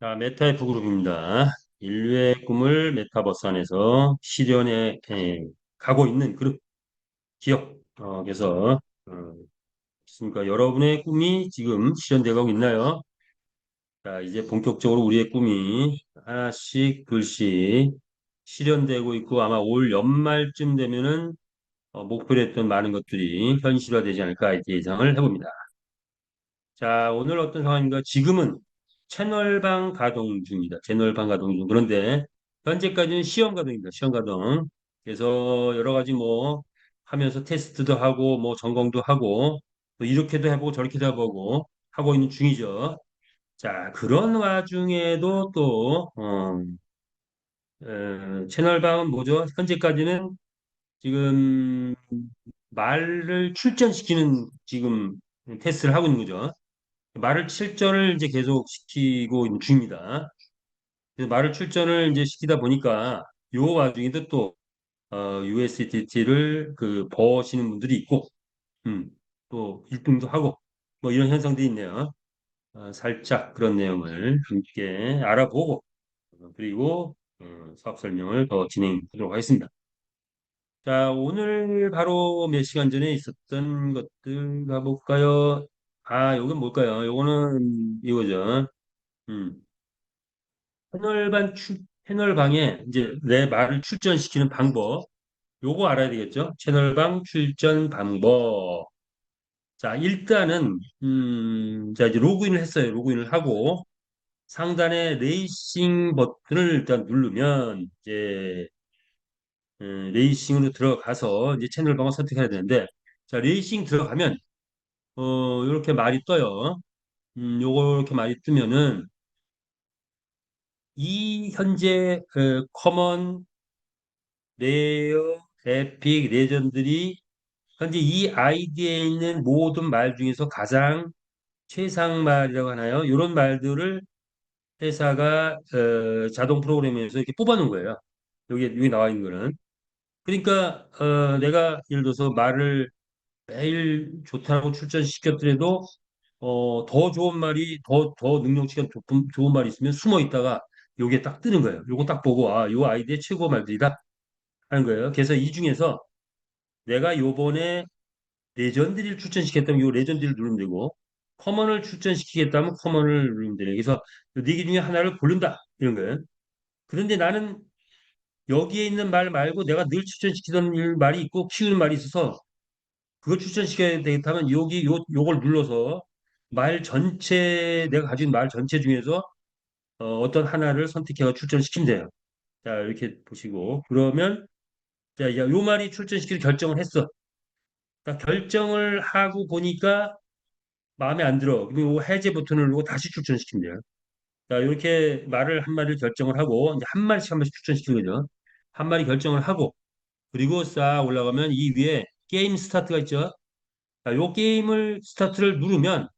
자, 메타F 그룹입니다. 인류의 꿈을 메타버스 안에서 실현해 가고 있는 그룹 기업. 그래서 있습니까? 여러분의 꿈이 지금 실현되고 있나요? 자, 이제 본격적으로 우리의 꿈이 하나씩 둘씩 실현되고 있고 아마 올 연말쯤 되면은 목표로 했던 많은 것들이 현실화되지 않을까 이렇게 예상을 해봅니다. 자, 오늘 어떤 상황인가? 지금은 채널방 가동 중입니다. 채널방 가동 중. 그런데 현재까지는 시험 가동입니다. 시험 가동. 그래서 여러 가지 뭐 하면서 테스트도 하고 뭐 점검도 하고 또 이렇게도 해보고 저렇게도 해보고 하고 있는 중이죠. 자, 그런 와중에도 또 채널방은 뭐죠? 현재까지는 지금 말을 출전시키는 지금 테스트를 하고 있는 거죠. 말을 출전을 이제 계속 시키고 있는 중입니다. 그래서 말을 출전을 이제 시키다 보니까 요 와중에도 또 USDT를 그 버시는 분들이 있고, 음, 또 1등도 하고 뭐 이런 현상들이 있네요. 살짝 그런 내용을 함께 알아보고 그리고 사업 설명을 더 진행하도록 하겠습니다. 자, 오늘 바로 몇 시간 전에 있었던 것들 가볼까요? 요건 뭘까요? 요거는 이거죠. 음. 채널방에 이제 내 말을 출전시키는 방법, 요거 알아야 되겠죠? 채널방 출전 방법. 자, 일단은, 자, 이제 로그인을 했어요. 로그인을 하고, 상단에 레이싱 버튼을 일단 누르면, 이제, 레이싱으로 들어가서, 이제 채널방을 선택해야 되는데, 자, 레이싱 들어가면, 요렇게 말이 떠요. 요거 이렇게 말이 뜨면은, 이 현재, 커먼, 레어, 에픽, 레전들이 현재 이 아이디에 있는 모든 말 중에서 가장 최상말이라고 하나요? 이런 말들을 회사가 자동 프로그램에서 이렇게 뽑아놓은 거예요. 여기 나와 있는 거는. 그러니까 내가 예를 들어서 말을 매일 좋다고 출전시켰더라도 더 좋은 말이 더 능력치가 좋은 말이 있으면 숨어 있다가 요게 딱 뜨는 거예요. 요거 딱 보고 요 아이디의 최고 말들이다 하는 거예요. 그래서 이 중에서 내가 요번에 레전드를 출전시켰다면 요 레전드를 누르면 되고 커먼을 출전시키겠다면 커먼을 누르면 되요. 그래서 네 개 중에 하나를 고른다 이런 거예요. 그런데 나는 여기에 있는 말 말고 내가 늘 출전시키던 말이 있고 키우는 말이 있어서 그걸 출전시켜야 되겠다면 요걸 눌러서 말 전체 내가 가진 말 전체 중에서 어떤 하나를 선택해서 출전시키면 돼요. 자 이렇게 보시고 그러면 요 말이 출전시킬 결정을 했어. 그러니까 결정을 하고 보니까 마음에 안 들어. 그리고 요 해제 버튼을 누르고 다시 출전시킨대요. 자, 이렇게 말을 한 마리를 결정을 하고 이제 한 마리씩 한 마리씩 출전시키는 거죠. 한 마리 결정을 하고 그리고 싹 올라가면 이 위에 게임 스타트가 있죠. 자, 요 게임을 스타트를 누르면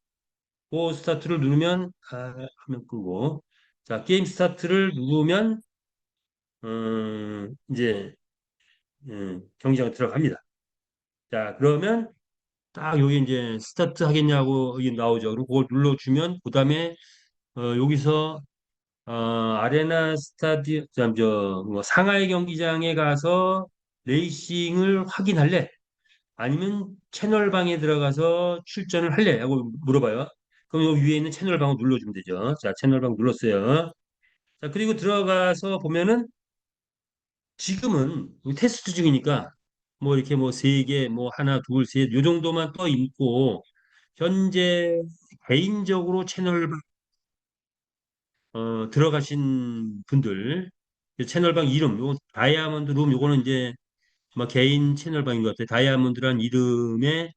그 스타트를 누르면 화면 끄고 자, 게임 스타트를 누르면 이제 경기장에 들어갑니다. 자, 그러면 딱 여기 이제 스타트 하겠냐고 여기 나오죠. 그리고 그걸 눌러주면 그다음에 여기서 아레나 스타디움, 뭐 상하이 경기장에 가서 레이싱을 확인할래? 아니면 채널방에 들어가서 출전을 할래? 하고 물어봐요. 그럼 여기 위에 있는 채널방을 눌러주면 되죠. 자, 채널방 눌렀어요. 자, 그리고 들어가서 보면은 지금은 테스트 중이니까 뭐 이렇게 뭐 세 개, 뭐 하나, 둘, 셋, 요 정도만 떠 있고 현재 개인적으로 채널방 들어가신 분들 채널방 이름 요 다이아몬드 룸 요거는 이제 아마 개인 채널방인 것 같아요. 다이아몬드란 이름의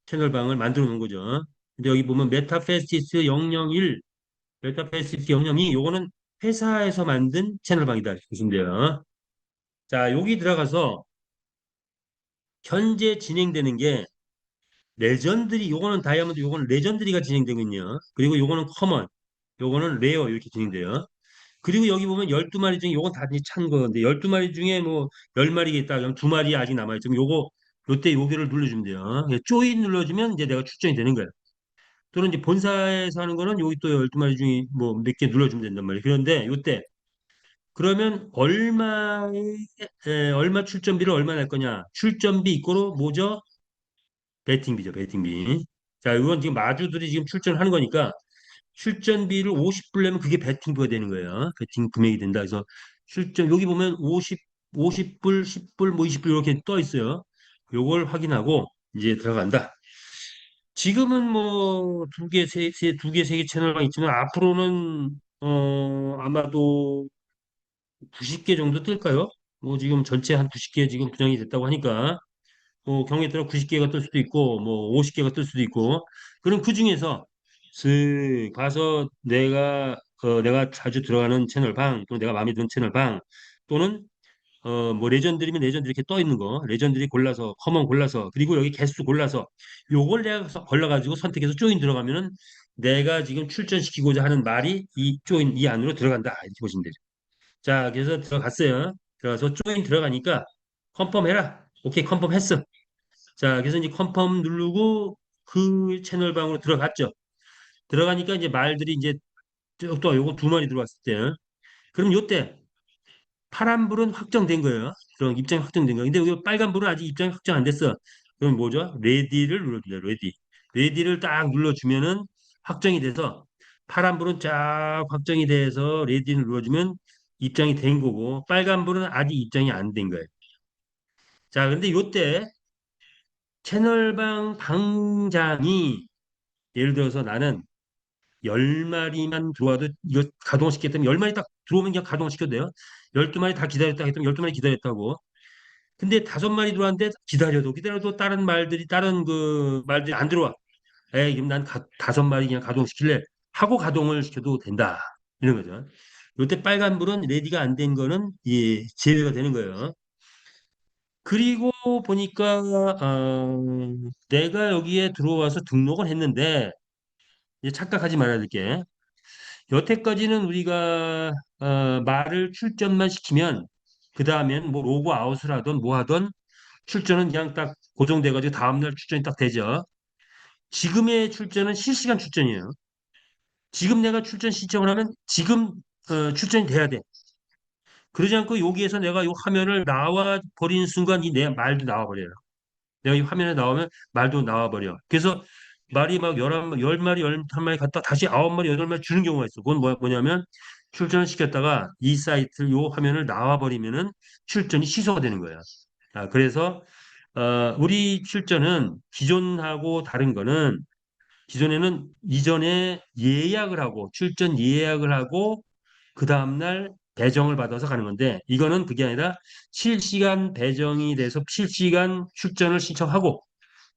채널방을 만들어 놓은 거죠. 근데 여기 보면 메타페스티스 001 메타페스티스 002 요거는 회사에서 만든 채널방이다 보시면 돼요. 자 여기 들어가서 현재 진행되는 게 레전드리 요거는 다이아몬드 요거는 레전드리가 진행되거든요. 그리고 요거는 커먼 요거는 레어 이렇게 진행돼요. 그리고 여기 보면 12마리 중에 요건 다 이제 찬 거인데 12마리 중에 뭐 10마리가 있다 그러면 2마리 아직 남아있죠. 그럼 요거 요때 요거를 눌러주면 돼요. 예, 조인 눌러주면 이제 내가 출전이 되는 거예요. 또는 이제 본사에서 하는 거는 여기 또 12마리 중에 뭐 몇 개 눌러주면 된단 말이에요. 그런데 요때 그러면 얼마 출전비를 얼마 낼 거냐? 출전비 이꼬로 뭐죠? 베팅비죠, 베팅비. 자, 이건 지금 마주들이 지금 출전하는 거니까 출전비를 50불 내면 그게 베팅비가 되는 거예요. 베팅 금액이 된다. 그래서 출전 여기 보면 50불, 10불, 뭐 20불 이렇게 떠 있어요. 요걸 확인하고 이제 들어간다. 지금은 뭐 두 개, 세 개 채널만 있지만 앞으로는 아마도 90개 정도 뜰까요? 뭐 지금 전체 한 90개 지금 분양이 됐다고 하니까 뭐 경우에 따라 90개가 뜰 수도 있고 뭐 50개가 뜰 수도 있고 그럼 그 중에서 슥 봐서 내가 자주 들어가는 채널 방 또는 내가 마음에 드는 채널 방 또는 뭐 레전드리면 레전드 이렇게 떠 있는 거 레전드리 골라서 커먼 골라서 그리고 여기 개수 골라서 요걸 내가 걸러가지고 선택해서 조인 들어가면은 내가 지금 출전시키고자 하는 말이 이 조인 이 안으로 들어간다 이렇게 보시면 되죠. 자 그래서 들어갔어요. 들어가서 조인 들어가니까 컨펌 해라. 오케이 컨펌 했어. 자 그래서 이제 컨펌 누르고 그 채널 방으로 들어갔죠. 들어가니까 이제 말들이 이제 또 요거 두 마리 들어왔을 때 그럼 요때 파란불은 확정된 거예요. 그럼 입장이 확정된 거예요. 근데 여기 빨간불은 아직 입장이 확정 안 됐어. 그럼 뭐죠? 레디를 눌러줘요. 레디. 레디를 딱 눌러주면은 확정이 돼서 파란불은 쫙 확정이 돼서 레디를 눌러주면 입장이 된 거고 빨간불은 아직 입장이 안 된 거예요. 자, 근데 요때 채널방 방장이 예를 들어서 나는 10마리만 들어와도 이거 가동시켰다면 10마리 딱 들어오면 그냥 가동시켜도 돼요. 12마리 다 기다렸다 했더니 12마리 기다렸다고. 근데 5마리 들어왔는데 기다려도 다른 말들이 다른 그 말들이 안 들어와. 에이, 그럼 난 5마리 그냥 가동시킬래 하고 가동을 시켜도 된다. 이런 거죠. 요때 빨간불은 레디가 안 된 거는 예, 제외가 되는 거예요. 그리고 보니까 내가 여기에 들어와서 등록을 했는데 이제 착각하지 말아야 될 게 여태까지는 우리가 말을 출전만 시키면 그 다음엔 뭐 로고 아웃을 하던 뭐 하던 출전은 그냥 딱 고정돼가지고 다음날 출전이 딱 되죠. 지금의 출전은 실시간 출전이에요. 지금 내가 출전 신청을 하면 지금 출전이 돼야 돼. 그러지 않고 여기에서 내가 이 화면을 나와 버리는 순간 이 내 말도 나와 버려요. 내가 이 화면에 나오면 말도 나와 버려. 그래서 말이 막 10마리, 11마리 갔다 다시 9마리, 8마리 주는 경우가 있어. 그건 뭐냐면 출전을 시켰다가 이 사이트 요 화면을 나와 버리면은 출전이 취소가 되는 거예요. 그래서 우리 출전은 기존하고 다른 거는 기존에는 이전에 예약을 하고 출전 예약을 하고 그 다음날 배정을 받아서 가는 건데 이거는 그게 아니라 실시간 배정이 돼서 실시간 출전을 신청하고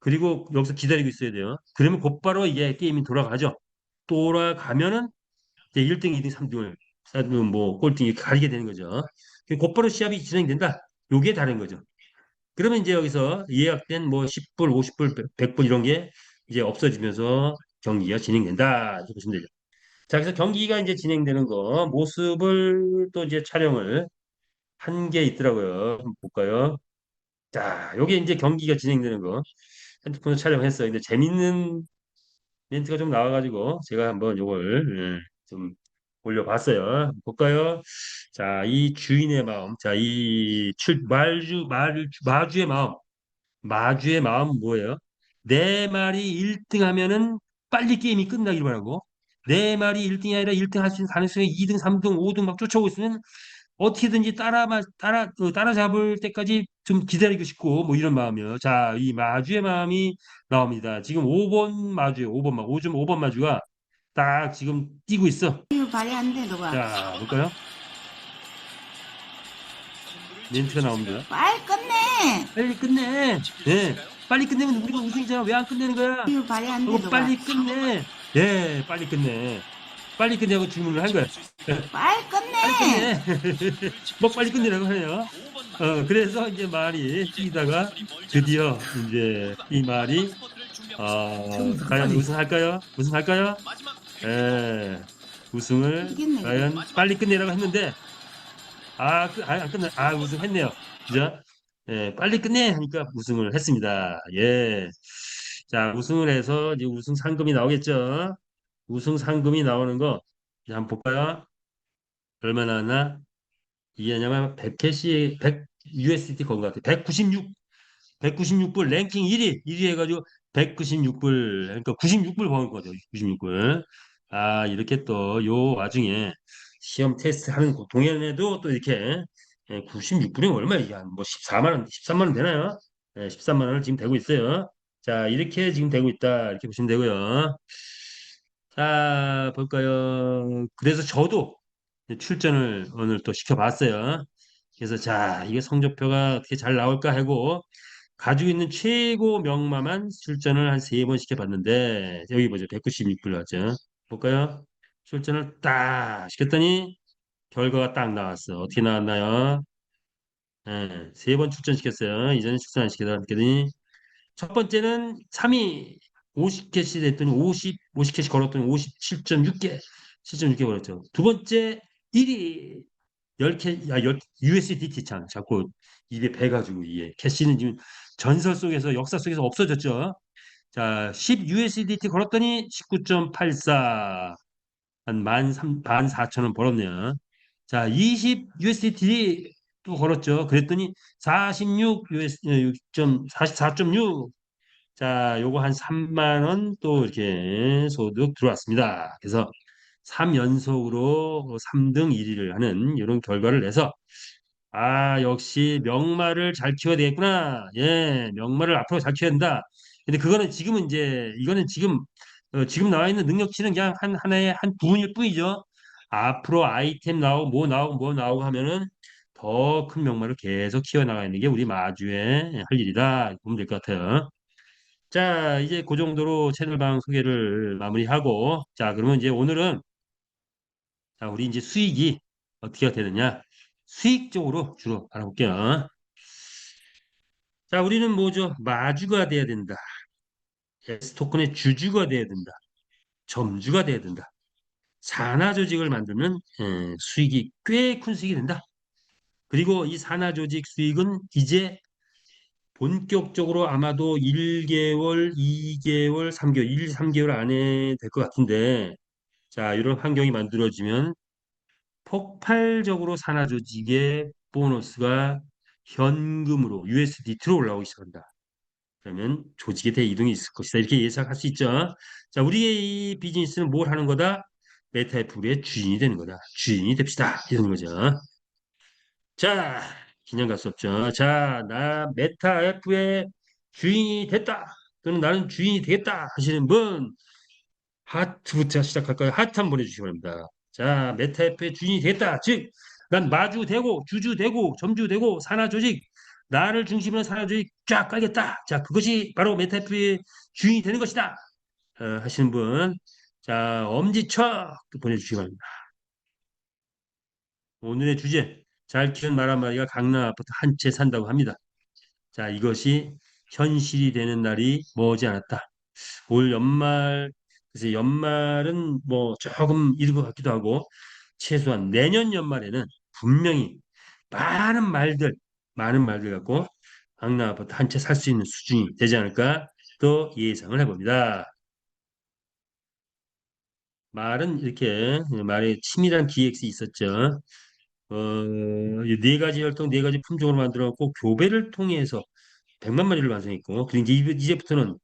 그리고 여기서 기다리고 있어야 돼요. 그러면 곧바로 이게 게임이 돌아가죠. 돌아가면은 이제 1등, 2등, 3등을 뭐 꼴등 이렇게 가리게 되는 거죠. 곧바로 시합이 진행된다. 요게 다른 거죠. 그러면 이제 여기서 예약된 뭐 10불, 50불, 100불 이런 게 이제 없어지면서 경기가 진행된다. 이렇게 보시면 되죠. 자, 그래서 경기가 이제 진행되는 거 모습을 또 이제 촬영을 한 게 있더라고요. 한번 볼까요? 자, 요게 이제 경기가 진행되는 거 핸드폰으로 촬영했어요. 근데 재밌는 멘트가 좀 나와가지고 제가 한번 요걸 좀 올려봤어요. 볼까요? 자, 이 주인의 마음, 자, 마주의 마음. 마주의 마음은 뭐예요? 내 말이 1등 하면은 빨리 게임이 끝나길 바라고 내 말이 1등이 아니라 1등 할 수 있는 가능성이 2등, 3등, 5등 막 쫓아오고 있으면 어떻게든지 따라잡을 때까지 좀 기다리고 싶고 뭐 이런 마음이요. 자, 이 마주의 마음이 나옵니다. 지금 5번 마주요. 5번 마. 요즘 5번 마주가 딱 지금 뛰고 있어. 이거 발이 안 돼, 너가. 자, 볼까요? 멘트가 나옵니다. 빨리 끝내. 빨리 끝내. 예. 빨리 끝내면 우리가 우승이잖아. 왜 안 끝내는 거야? 이거 발이 안 돼, 그거 너가. 빨리 끝내. 예, 빨리 끝내. 빨리 끝내고 질문을 한 거야. 예, 빨리 빨리 끝내. 끝내. 뭐 빨리 끝내라고 하네요. 그래서 이제 말이 뛰다가 드디어 이제 이 말이 과연 우승할까요? 우승할까요? 예, 우승을 이겼네, 그래. 과연 빨리 끝내라고 했는데 안 끝내. 우승했네요. 그죠? 예, 빨리 끝내 하니까 우승을 했습니다. 예. 자, 우승을 해서 이제 우승 상금이 나오겠죠. 우승 상금이 나오는 거 이제 한번 볼까요? 얼마 나왔나? 이게 아니면 100캐시 100 USDT 건 것 같아. 196불 랭킹 1위 해가지고 196불 그러니까 96불 버는 거죠. 96불. 아 이렇게 또 요 와중에 시험 테스트 하는 동현에도 또 이렇게 96불이 얼마 이게 한뭐 14만 원, 13만 원 되나요? 13만 원을 지금 되고 있어요. 자 이렇게 지금 되고 있다 이렇게 보시면 되고요. 자 볼까요? 그래서 저도 출전을 오늘 또 시켜봤어요. 그래서 자 이게 성적표가 어떻게 잘 나올까 하고 가지고 있는 최고 명마만 출전을 한 세 번 시켜봤는데 여기 보죠. 196불 나왔죠. 볼까요? 출전을 딱 시켰더니 결과가 딱 나왔어. 어떻게 나왔나요? 세 번 출전시켰어요. 이전에 출전 안 시켰더니 첫 번째는 3위 50캐시 됐더니 50캐시 걸었더니 57.6개 7.6개 걸었죠. 두 번째 1위 10캐 USDT 참 자꾸 입에 배가지고 이게 캐시는 지금 전설 속에서 역사 속에서 없어졌죠. 자, 10 USDT 걸었더니 19.84 한 14,000원 벌었네요. 자, 20 USDT 또 걸었죠. 그랬더니 46 US 44.6 자, 요거 한 3만 원 또 이렇게 소득 들어왔습니다. 그래서 3연속으로 3등 1위를 하는 이런 결과를 내서 아, 역시 명마를 잘 키워야 되겠구나. 예, 명마를 앞으로 잘 키워야 된다. 근데 그거는 지금은 이제 이거는 지금 지금 나와 있는 능력치는 그냥 하나의 한 부분일 뿐이죠. 앞으로 아이템 나오고 뭐 나오고 뭐 나오고 하면은 더 큰 명마를 계속 키워나가는 게 우리 마주의 할 일이다. 보면 될 것 같아요. 자, 이제 그 정도로 채널방 소개를 마무리하고, 자, 그러면 이제 오늘은, 자, 우리 이제 수익이 어떻게 되느냐? 수익 쪽으로 주로 알아볼게요. 자, 우리는 뭐죠? 마주가 돼야 된다. S토큰의 주주가 돼야 된다. 점주가 돼야 된다. 산하 조직을 만들면 수익이 꽤 큰 수익이 된다. 그리고 이 산하 조직 수익은 이제 본격적으로 아마도 1개월, 2개월, 3개월, 1, 3개월 안에 될 것 같은데, 자, 이런 환경이 만들어지면 폭발적으로 산하 조직의 보너스가 현금으로 USDT로 올라오기 시작한다. 그러면 조직에 대해 이동이 있을 것이다. 이렇게 예상할 수 있죠. 자, 우리의 이 비즈니스는 뭘 하는 거다? 메타애플의 주인이 되는 거다. 주인이 됩시다. 이런 거죠. 자, 그냥 갈 수 없죠. 자, 나 메타애플의 주인이 됐다. 또는 나는 주인이 되겠다 하시는 분 하트부터 시작할까요? 하트 한번 보내주시기 바랍니다. 자, 메타F의 주인이 되겠다. 즉, 난 마주 되고, 주주 되고, 점주 되고, 산하 조직, 나를 중심으로 한 산하 조직 쫙 깔겠다. 자, 그것이 바로 메타F의 주인이 되는 것이다. 하시는 분, 자, 엄지척 보내주시기 바랍니다. 오늘의 주제, 잘 키운 말 한마디가 강남 아파트 한 채 산다고 합니다. 자, 이것이 현실이 되는 날이 머지 않았다. 올 연말, 그래서 연말은 뭐 조금 이른 것 같기도 하고, 최소한 내년 연말에는 분명히 많은 말들, 많은 말들 갖고 강남 아파트 한 채 살 수 있는 수준이 되지 않을까 또 예상을 해봅니다. 말은 이렇게 말에 치밀한 기획이 있었죠. 이네 가지 혈통, 네 가지 품종으로 만들어갖고 교배를 통해서 100만 마리를 완성했고, 그리고 이제부터는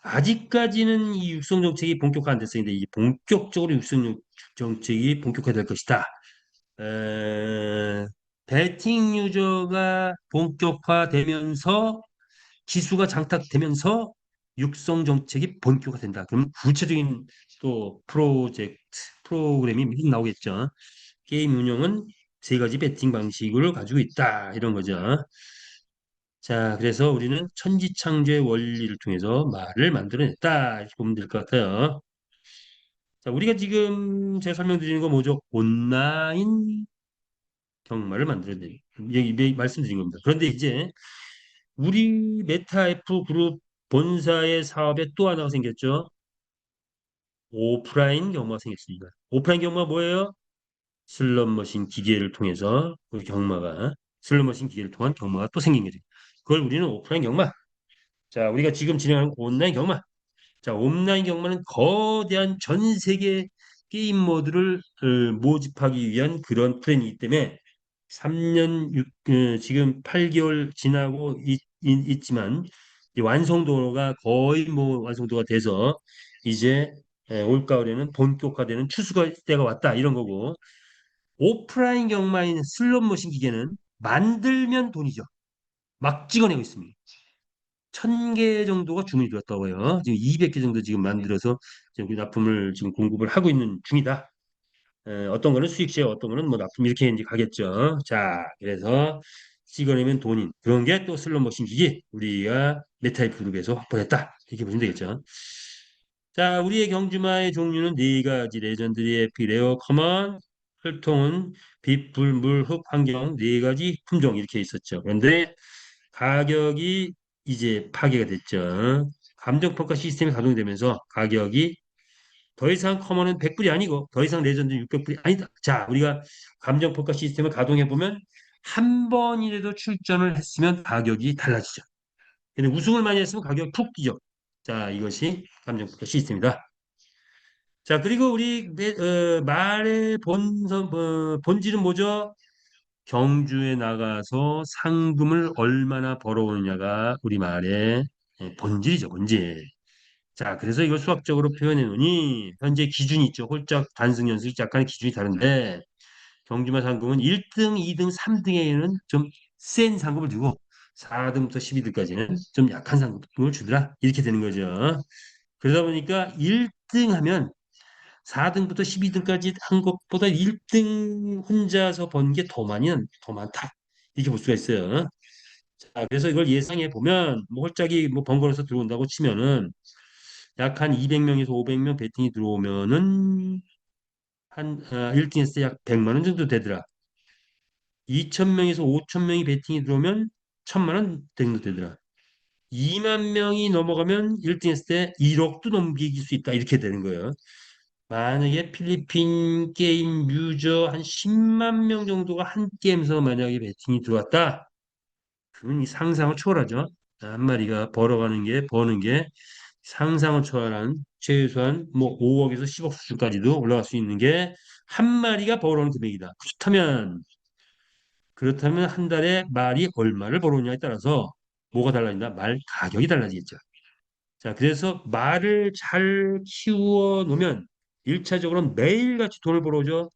아직까지는 이 육성 정책이 본격화 안 됐어요. 근데 이 본격적으로 육성 정책이 본격화될 것이다. 에, 배팅 유저가 본격화되면서 기수가 장착되면서 육성 정책이 본격화된다. 그럼 구체적인 또 프로그램이 막 나오겠죠. 게임 운영은 세 가지 배팅 방식을 가지고 있다. 이런 거죠. 자, 그래서 우리는 천지창조의 원리를 통해서 말을 만들어냈다. 이렇게 보면 될 것 같아요. 자, 우리가 지금 제가 설명드리는 거 뭐죠? 온라인 경마를 만들어낸, 여기 말씀드린 겁니다. 그런데 이제 우리 메타F 그룹 본사의 사업에 또 하나가 생겼죠. 오프라인 경마가 생겼습니다. 오프라인 경마 뭐예요? 슬롯머신 기계를 통해서 그 경마가, 슬롯머신 기계를 통한 경마가 또 생긴 거죠. 그걸 우리는 오프라인 경마. 자, 우리가 지금 진행하는 온라인 경마. 자, 온라인 경마는 거대한 전 세계 게임 모드를 모집하기 위한 그런 플랜이기 때문에 3년 6, 지금 8개월 지나고 있지만 이제 완성도가 거의 뭐 완성도가 돼서 이제 올가을에는 본격화되는 추수가 때가 왔다 이런 거고 오프라인 경마인 슬롯머신 기계는 만들면 돈이죠. 막 찍어내고 있습니다. 1,000개 정도가 주문이 들었다고 해요. 지금 200개 정도 지금 만들어서 지금 그 납품을 지금 공급을 하고 있는 중이다. 어떤 거는 수익시에 어떤 거는 뭐 납품 이렇게 이제 가겠죠. 자, 그래서 찍어내면 돈인 그런 게 또 슬롯머신 기기 우리가 메타이프 그룹에서 확보했다. 이렇게 보시면 되겠죠. 자, 우리의 경주마의 종류는 네 가지 레전드리 에피 레어 커먼 혈통은 빛, 불, 물, 흙, 환경 네 가지 품종 이렇게 있었죠. 그런데 가격이 이제 파괴가 됐죠. 감정평가 시스템이 가동되면서 가격이 더 이상 커먼은 100불이 아니고 더 이상 레전드 600불이 아니다. 자, 우리가 감정평가 시스템을 가동해 보면 한 번이라도 출전을 했으면 가격이 달라지죠. 근데 우승을 많이 했으면 가격이 푹 뛰죠. 자, 이것이 감정평가 시스템이다. 자, 그리고 우리 말의 본질은 뭐죠? 경주에 나가서 상금을 얼마나 벌어오느냐가 우리 말의 본질이죠, 본질. 자, 그래서 이걸 수학적으로 표현해 놓으니 현재 기준이 있죠. 홀짝, 단승, 연승 약간의 기준이 다른데 경주마 상금은 1등, 2등, 3등에는 좀 센 상금을 주고 4등부터 12등까지는 좀 약한 상금을 주더라. 이렇게 되는 거죠. 그러다 보니까 1등 하면 4등부터 12등까지 한 것보다 1등 혼자서 번 게 더 많다. 이렇게 볼 수가 있어요. 자, 그래서 이걸 예상해 보면 뭐 홀짝이 뭐 번거로워서 들어온다고 치면은 약 한 200명에서 500명 베팅이 들어오면은 한 1등 했을 때 약 100만 원 정도 되더라. 2,000명에서 5,000명이 베팅이 들어오면 1,000만 원 정도 되더라. 2만 명이 넘어가면 1등 했을 때 1억도 넘길 수 있다. 이렇게 되는 거예요. 만약에 필리핀 게임 유저 한 10만 명 정도가 한 게임에서 만약에 베팅이 들어왔다. 그건 이 상상을 초월하죠. 한 마리가 벌어가는 게 버는 게 상상을 초월한 최소한 뭐 5억에서 10억 수준까지도 올라갈 수 있는 게 한 마리가 벌어오는 금액이다. 그렇다면 한 달에 말이 얼마를 벌어오냐에 따라서 뭐가 달라진다? 말 가격이 달라지겠죠. 자, 그래서 말을 잘 키워 놓으면 1차적으로는 매일같이 돈을 벌어오죠.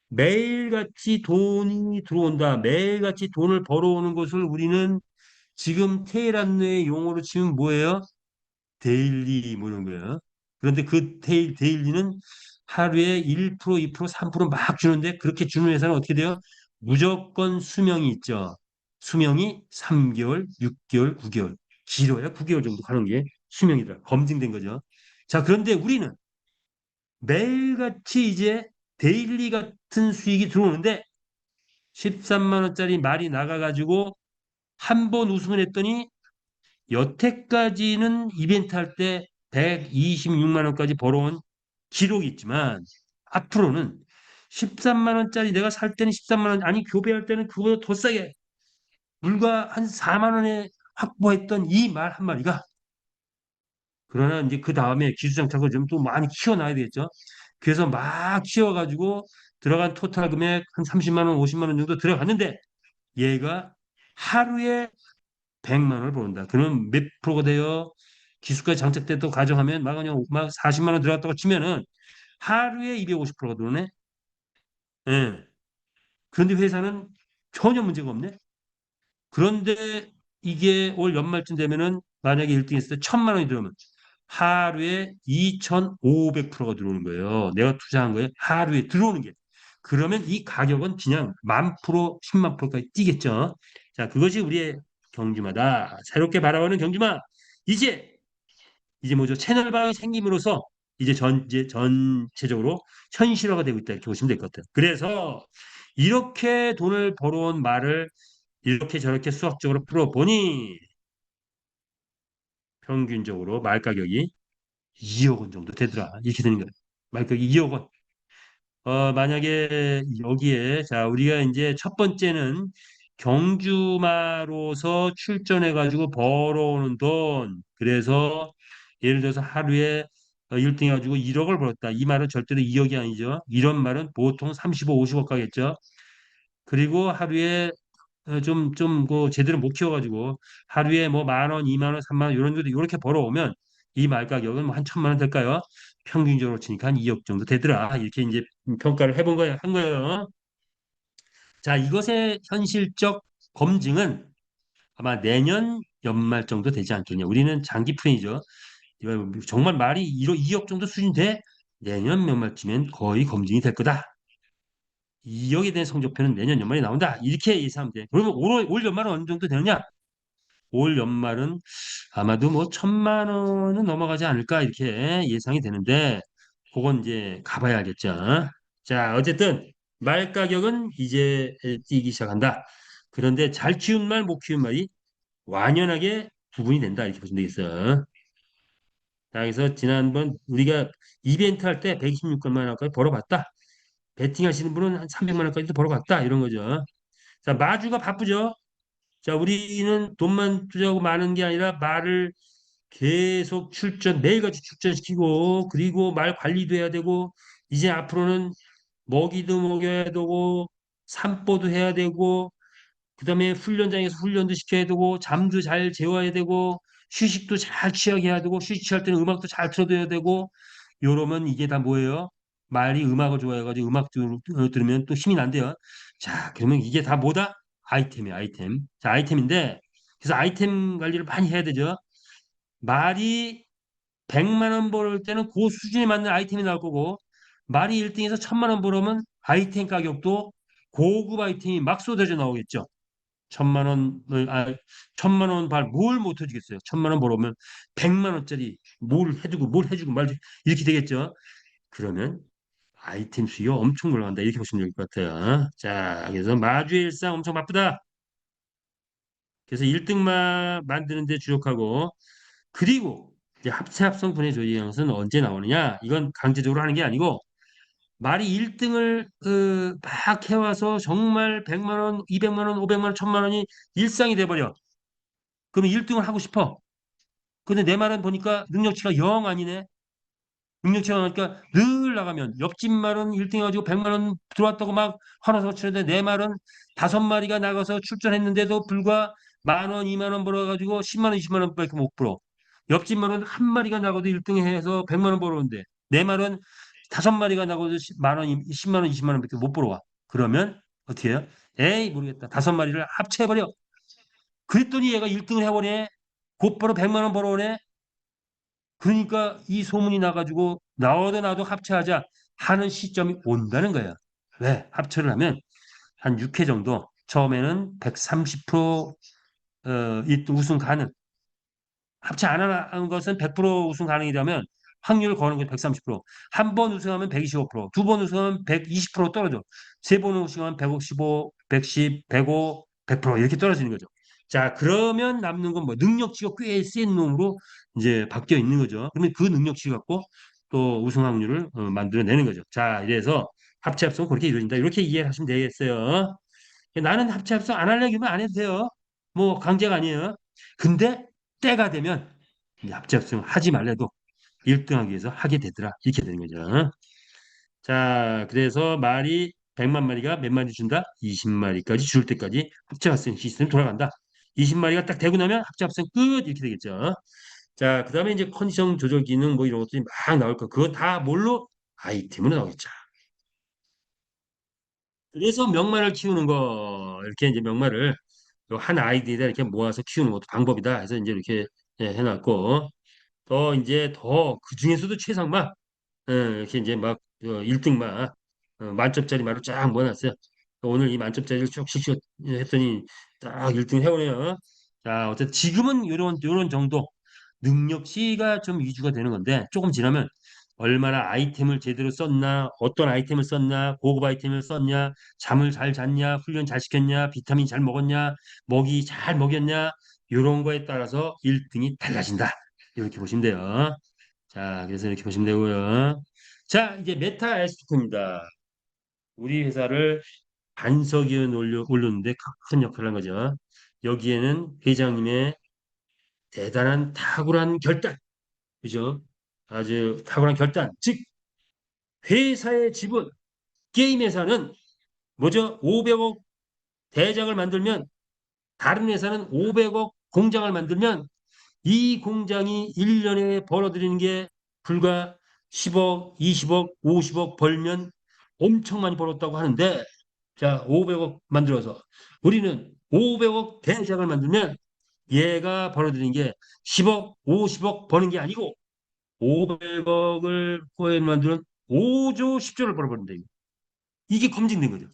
매일같이 돈이 들어온다. 매일같이 돈을 벌어오는 것을 우리는 지금 테헤란의 용어로 치면 뭐예요? 데일리 뭐 이런 거예요. 그런데 그 데일리는 하루에 1%, 2%, 3%막 주는데 그렇게 주는 회사는 어떻게 돼요? 무조건 수명이 있죠. 수명이 3개월, 6개월, 9개월. 길어야 9개월 정도 가는 게 수명이더라. 검증된 거죠. 자, 그런데 우리는 매일같이 이제 데일리 같은 수익이 들어오는데 13만 원짜리 말이 나가가지고 한 번 우승을 했더니 여태까지는 이벤트 할 때 126만 원까지 벌어온 기록이 있지만 앞으로는 13만 원짜리 내가 살 때는 13만 원 아니 교배할 때는 그거보다 더 싸게 물가 한 4만 원에 확보했던 이 말 한 마리가 그러나 이제 그 다음에 기술장착을 좀 또 많이 키워놔야 되겠죠. 그래서 막 키워가지고 들어간 토탈 금액 한 30만 원, 50만 원 정도 들어갔는데 얘가 하루에 100만 원을 버는다. 그러면 몇 프로가 돼요? 기술까지 장착됐다고 가정하면 막 그냥 막 40만 원 들어갔다고 치면은 하루에 250%가 들어오네. 예. 그런데 회사는 전혀 문제가 없네. 그런데 이게 올 연말쯤 되면은 만약에 1등 했을 때 1,000만 원이 들어오면 하루에 2,500%가 들어오는 거예요. 내가 투자한 거에 하루에 들어오는 게. 그러면 이 가격은 그냥 10,000%, 100,000%까지 뛰겠죠. 자, 그것이 우리의 경주마다 새롭게 바라보는 경주마. 이제 뭐죠? 채널방이 생김으로써 이제 전체적으로 현실화가 되고 있다 이렇게 보시면 될 것 같아요. 그래서 이렇게 돈을 벌어온 말을 이렇게 저렇게 수학적으로 풀어보니 평균적으로 말 가격이 2억 원 정도 되더라. 이렇게 되는 거예요. 말 가격이 2억 원. 만약에 여기에 자 우리가 이제 첫 번째는 경주마로서 출전해 가지고 벌어오는 돈 그래서 예를 들어서 하루에 1등 해가지고 1억을 벌었다. 이 말은 절대로 2억이 아니죠. 이런 말은 보통 35, 50억 가겠죠. 그리고 하루에 그 제대로 못 키워가지고 하루에 뭐 1만 원, 2만 원, 3만 원 이런 정도 이렇게 벌어오면 이 말 가격은 뭐 한 1,000만 원 될까요? 평균적으로 치니까 한 2억 정도 되더라. 이렇게 이제 평가를 해본 거예요, 한 거예요. 자, 이것의 현실적 검증은 아마 내년 연말 정도 되지 않겠냐. 우리는 장기 프레이죠. 이거 정말 말이 1억, 2억 정도 수준 돼? 내년 연말쯤엔 거의 검증이 될 거다. 2억에 대한 성적표는 내년 연말에 나온다. 이렇게 예상하면 돼. 그러면 올 연말은 어느 정도 되느냐? 올 연말은 아마도 뭐 1,000만 원은 넘어가지 않을까 이렇게 예상이 되는데 그건 이제 가봐야 알겠죠. 자, 어쨌든 말 가격은 이제 뛰기 시작한다. 그런데 잘 키운 말, 못 키운 말이 완연하게 구분이 된다 이렇게 보시면 되겠어. 자, 그래서 지난번 우리가 이벤트 할 때 126만 원까지 벌어봤다. 베팅 하시는 분은 한 300만 원까지도 벌어봤다 이런 거죠. 자, 마주가 바쁘죠. 자, 우리는 돈만 투자하고 마는 게 아니라 말을 계속 매일같이 출전시키고, 그리고 말 관리도 해야 되고, 이제 앞으로는 먹이도 먹여야 되고, 산보도 해야 되고, 그다음에 훈련장에서 훈련도 시켜야 되고, 잠도 잘 재워야 되고, 휴식도 잘 취하게 해야 되고, 휴식 취할 때는 음악도 잘 틀어둬야 되고, 요러면 이게 다 뭐예요? 말이 음악을 좋아해가지고 들으면 또 힘이 난대요. 자, 그러면 이게 다 뭐다? 아이템이에요, 아이템. 자, 아이템인데, 그래서 아이템 관리를 많이 해야 되죠. 말이 100만 원 벌을 때는 그 수준에 맞는 아이템이 나올 거고, 말이 1등에서 1,000만 원 벌으면 아이템 가격도 고급 아이템이 막 쏟아져 나오겠죠. 1,000만 원을, 1,000만 원 뭘 못 해주겠어요. 1,000만 원 벌어오면 100만 원짜리 뭘 해주고 말 이렇게 되겠죠. 그러면 아이템 수요 엄청 올라간다. 이렇게 보시면 될 것 같아요. 자, 그래서 마주의 일상 엄청 바쁘다. 그래서 1등만 만드는데 주력하고, 그리고 이제 합체 합성 분해 조직 양은 언제 나오느냐? 이건 강제적으로 하는 게 아니고 말이 1등을 막 해와서 정말 100만 원, 200만 원, 500만 원, 1,000만 원이 일상이 돼버려. 그러면 1등을 하고 싶어. 근데 내 말은 보니까 능력치가 영 아니네. 능력치가 나니까 늘 나가면 옆집 말은 1등 해가지고 100만 원 들어왔다고 막 화나서 치는데 내 말은 5마리가 나가서 출전했는데도 불과 1만 원, 2만 원 벌어가지고 10만 원, 20만 원밖에 못 벌어. 옆집 말은 한 마리가 나가도 1등 해서 100만 원 벌었는데 내 말은 5마리가 나가도 10만 원, 10만 원, 20만 원밖에 못 벌어와. 그러면 어떻게 해요? 에이 모르겠다. 5마리를 합체해버려. 그랬더니 얘가 1등을 해버려. 곧바로 100만 원 벌어오네. 그러니까 이 소문이 나가지고 나도 합체하자 하는 시점이 온다는 거야. 왜? 합체를 하면 한 6회 정도 처음에는 130% 우승 가능. 합체 안 하는 것은 100% 우승 가능이라면 확률을 거는 게 130%. 한 번 우승하면 125%, 두 번 우승하면 120% 떨어져. 세 번 우승하면 155, 110, 105, 100% 이렇게 떨어지는 거죠. 자, 그러면 남는 건 뭐 능력치가 꽤 센 놈으로 이제 바뀌어 있는 거죠. 그러면 그 능력치 갖고 또 우승 확률을 만들어내는 거죠. 자, 이래서 합체 합성 그렇게 이루어진다. 이렇게 이해하시면 되겠어요. 나는 합체 합성 안 하려면 안 해도 돼요. 뭐 강제가 아니에요. 근데 때가 되면 이제 합체 합성 하지 말래도 1등하기 위해서 하게 되더라. 이렇게 되는 거죠. 자, 그래서 말이 100만 마리가 몇 마리 준다? 20마리까지 줄 때까지 합체 합성 시스템 돌아간다. 20마리가 딱 되고 나면 합체 합성 끝 이렇게 되겠죠. 자, 그다음에 이제 컨디션 조절 기능 뭐 이런 것들이 막 나올 거. 그건 다 뭘로? 아이템으로 나오겠죠. 그래서 명마를 키우는 거 이렇게 이제 명마를 한 아이디에다 이렇게 모아서 키우는 것도 방법이다 해서 이제 이렇게 해놨고 더 이제 더 그 중에서도 최상마 이렇게 이제 막 1등마 만점짜리 말을 쫙 모아놨어요. 오늘 이 만점짜리를 쭉 했더니 딱 1등 해오네요. 자, 어쨌든 지금은 요런 정도 능력치가 좀 위주가 되는 건데 조금 지나면 얼마나 아이템을 제대로 썼나, 어떤 아이템을 썼나, 고급 아이템을 썼냐, 잠을 잘 잤냐, 훈련 잘 시켰냐, 비타민 잘 먹었냐, 먹이 잘 먹였냐, 이런 거에 따라서 1등이 달라진다. 이렇게 보시면 돼요. 자, 그래서 이렇게 보시면 되고요. 자, 이제 메타 에스토입니다. 우리 회사를 반석위원 올렸는데 큰 역할을 한 거죠. 여기에는 회장님의 대단한 탁월한 결단, 그죠? 아주 탁월한 결단. 즉, 회사의 지분, 게임 회사는 뭐죠? 500억 대장을 만들면 다른 회사는 500억 공장을 만들면 이 공장이 1년에 벌어들이는 게 불과 10억, 20억, 50억 벌면 엄청 많이 벌었다고 하는데 자, 500억 만들어서 우리는 500억 대장을 만들면 얘가 벌어들이는 게 10억, 50억 버는 게 아니고 500억을 코인 만드는 5조, 10조를 벌어버린다. 이게 검증된 거죠.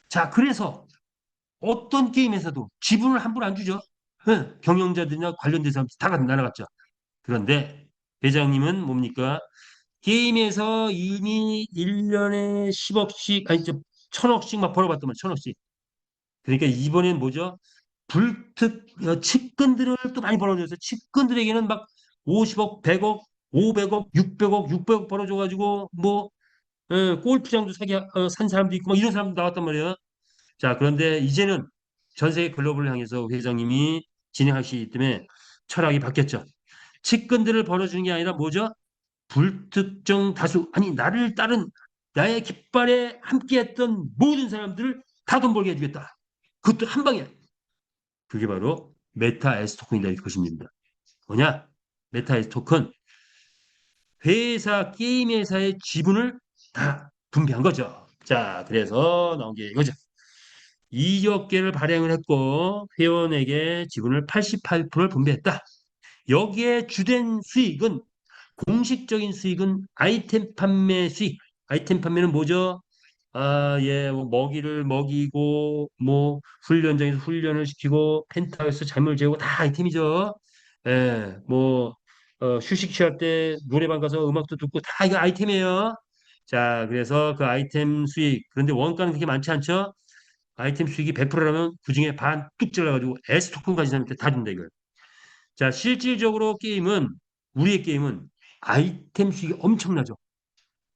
자, 그래서 어떤 게임에서도 지분을 함부로 안 주죠. 예, 경영자들이나 관련된 사람들 다 날아갔죠. 그런데 회장님은 뭡니까? 게임에서 이미 1년에 10억씩, 아니, 1000억씩 막 벌어봤더만, 1000억씩. 그러니까 이번엔 뭐죠? 측근들을 또 많이 벌어줘서 측근들에게는 막 50억, 100억, 500억, 600억, 600억 벌어줘가지고 뭐 골프장도 산 사람도 있고 막 이런 사람도 나왔단 말이에요. 자, 그런데 이제는 전 세계 글로벌을 향해서 회장님이 진행하시기 때문에 철학이 바뀌었죠. 측근들을 벌어주는 게 아니라 뭐죠? 불특정 다수, 아니 나를 따른 나의 깃발에 함께했던 모든 사람들을 다 돈 벌게 해주겠다. 그것도 한 방에. 그게 바로 메타 에스토큰이다 이것입니다. 뭐냐? 메타 에스토큰 회사 게임 회사의 지분을 다 분배한 거죠. 자, 그래서 나온 게 이거죠. 2억 개를 발행을 했고 회원에게 지분을 88%를 분배했다. 여기에 주된 수익은 공식적인 수익은 아이템 판매 수익. 아이템 판매는 뭐죠? 아, 예, 뭐 먹이를 먹이고, 뭐, 훈련장에서 훈련을 시키고, 펜트하우스 잠을 재우고, 다 아이템이죠. 예, 뭐, 휴식 취할 때 노래방 가서 음악도 듣고, 다 이거 아이템이에요. 자, 그래서 그 아이템 수익. 그런데 원가는 그렇게 많지 않죠? 아이템 수익이 100%라면 그 중에 반 뚝 잘라가지고 S 토큰 가진 사람한테 다 준다, 이거예요. 자, 실질적으로 우리의 게임은 아이템 수익이 엄청나죠.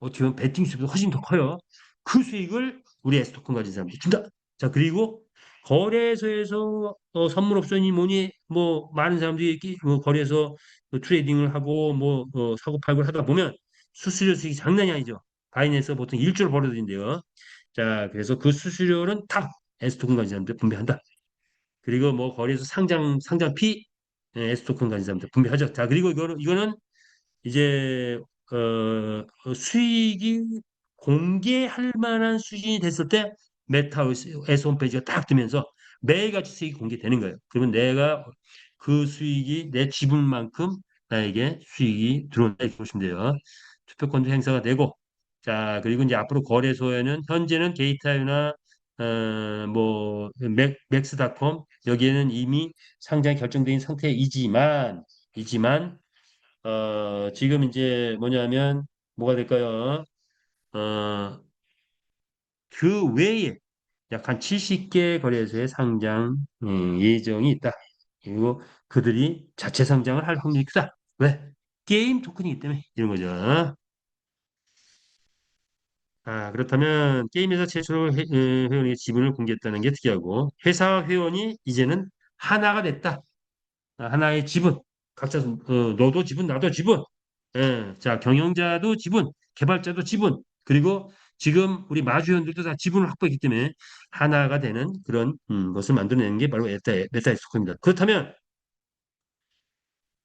어떻게 보면 배팅 수익보다 훨씬 더 커요. 그 수익을 우리 S토큰 가진 사람들이 준다. 자, 그리고 거래소에서 선물옵션이 뭐니 뭐 많은 사람들이 거래소 트레이딩을 하고 뭐 사고 팔고를 하다 보면 수수료 수익이 장난이 아니죠. 바이낸스 보통 1조를 벌어들인대요. 자, 그래서 그 수수료는 다 S토큰 가진 사람들 분배한다. 그리고 뭐 거래소 상장 피 S토큰 가진 사람들 분배하죠. 자, 그리고 이거는 이제 수익이 공개할 만한 수준이 됐을 때 메타에서 홈페이지가 딱 뜨면서 매일같이 수익이 공개되는 거예요. 그러면 내가 그 수익이 내 지분만큼 나에게 수익이 들어온다 이렇게 보시면 돼요. 투표권도 행사가 되고 자 그리고 이제 앞으로 거래소에는 현재는 게이타유나 뭐 맥스닷컴 여기에는 이미 상장이 결정된 상태이지만 지금 이제 뭐냐면 뭐가 될까요? 어, 그 외에 약 한 70개 거래소의 상장 예정이 있다. 그리고 그들이 자체 상장을 할 확률이 크다. 왜? 게임 토큰이기 때문에 이런 거죠. 아, 그렇다면 게임에서 최초로 회원의 지분을 공개했다는 게 특이하고 회사 회원이 이제는 하나가 됐다. 하나의 지분, 각자 너도 지분, 나도 지분. 예, 자 경영자도 지분, 개발자도 지분, 그리고 지금 우리 마주현들도 다 지분을 확보했기 때문에 하나가 되는 그런 것을 만들어내는 게 바로 메타에스토크입니다. 그렇다면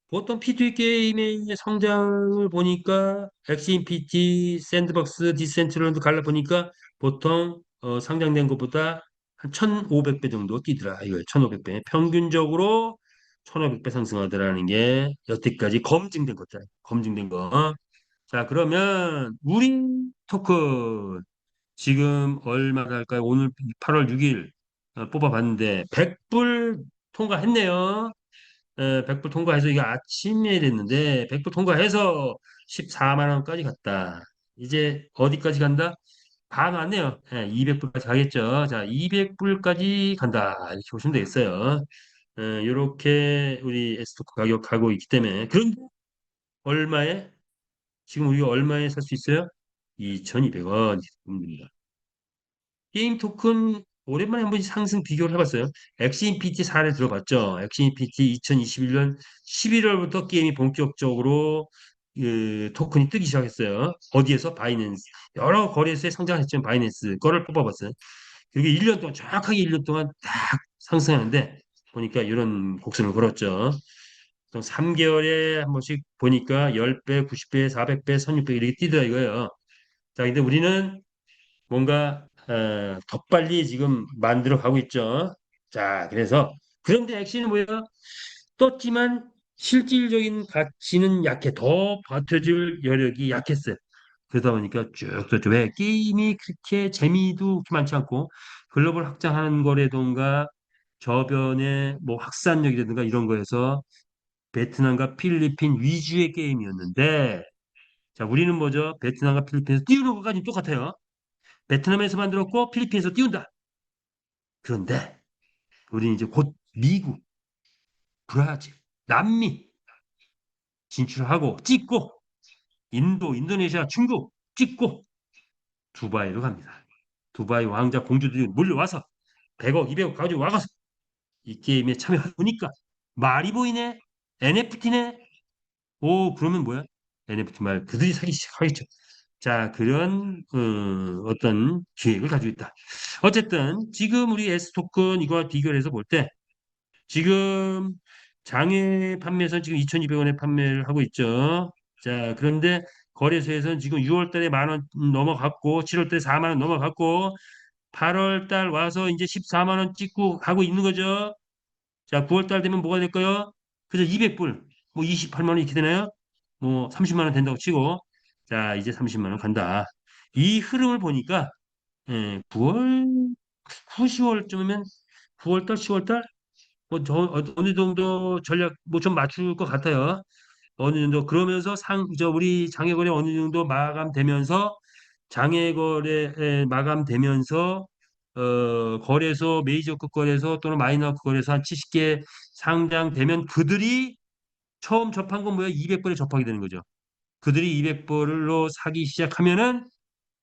보통 P2E 게임의 성장을 보니까 엑스인피니티, 샌드박스, 디센트럴랜드 갈라 보니까 보통 상장된 것보다 한 1,500배 정도 뛰더라. 이거예요. 1,500배. 평균적으로 1,500배 상승하더라는 게 여태까지 검증된 것들. 검증된 거. 자, 그러면 우리 토큰 지금 얼마나 할까요? 오늘 8월 6일 뽑아봤는데 100불 통과했네요. 100불 통과해서 이게 아침에 됐는데 100불 통과해서 14만 원까지 갔다. 이제 어디까지 간다? 반 왔네요. 200불까지 가겠죠. 자, 200불까지 간다. 이렇게 보시면 되겠어요. 이렇게 우리 S토크 가격 가고 있기 때문에 그런데 얼마에 지금 우리가 얼마에 살 수 있어요? 2,200원 입니다. 게임 토큰 오랜만에 한번 상승 비교를 해봤어요. 엑스인피니티 사례 들어봤죠? 엑스인피니티 2021년 11월부터 게임이 본격적으로 토큰이 뜨기 시작했어요. 어디에서? 바이낸스. 여러 거래소에 상장했지만 바이낸스 거를 뽑아봤어요. 그리고 1년 동안, 정확하게 1년 동안 딱 상승하는데 보니까 이런 곡선을 걸었죠. 3개월에 한 번씩 보니까 10배, 90배, 400배, 1600 이렇게 뛰더라 이거예요. 자, 근데 우리는 뭔가 더 빨리 지금 만들어 가고 있죠. 자, 그래서 그런데 액시는 뭐예요? 떴지만 실질적인 가치는 약해. 더 버텨줄 여력이 약했어요. 그러다 보니까 쭉 떴죠. 왜? 게임이 그렇게 재미도 그렇게 많지 않고 글로벌 확장하는 거라든가 저변의 뭐 확산력이라든가 이런 거에서 베트남과 필리핀 위주의 게임이었는데 자, 우리는 뭐죠? 베트남과 필리핀에서 띄우는 것까지 똑같아요. 베트남에서 만들었고 필리핀에서 띄운다. 그런데 우리는 이제 곧 미국, 브라질, 남미 진출하고 찍고 인도, 인도네시아, 중국 찍고 두바이로 갑니다. 두바이 왕자 공주들이 몰려와서 100억, 200억 가지고 와서 이 게임에 참여하니까 말이 보이네. NFT네. 오, 그러면 뭐야? NFT 말 그들이 사기 시작하겠죠. 자, 그런 어떤 기획을 가지고 있다. 어쨌든 지금 우리 S토큰 이거와 비교를 해서 볼 때 지금 장외 판매에서 지금 2,200원에 판매를 하고 있죠. 자, 그런데 거래소에서는 지금 6월 달에 10,000원 넘어갔고 7월 달에 4만 원 넘어갔고 8월 달 와서 이제 14만 원 찍고 하고 있는 거죠. 자, 9월 달 되면 뭐가 될까요? 그죠? 200불. 뭐 28만 원 이렇게 되나요? 뭐 30만 원 된다고 치고 자, 이제 30만 원 간다. 이 흐름을 보니까 9월 9, 10월쯤이면 9월 달, 10월 달 뭐 어느 정도 전략 뭐 좀 맞출 것 같아요. 어느 정도 그러면서 우리 장애거래 어느 정도 마감되면서 장애거래 마감되면서 거래소 메이저급 거래소 또는 마이너급 거래소 한 70개 상장되면 그들이 처음 접한 건 뭐야? 200불에 접하게 되는 거죠. 그들이 200불로 사기 시작하면은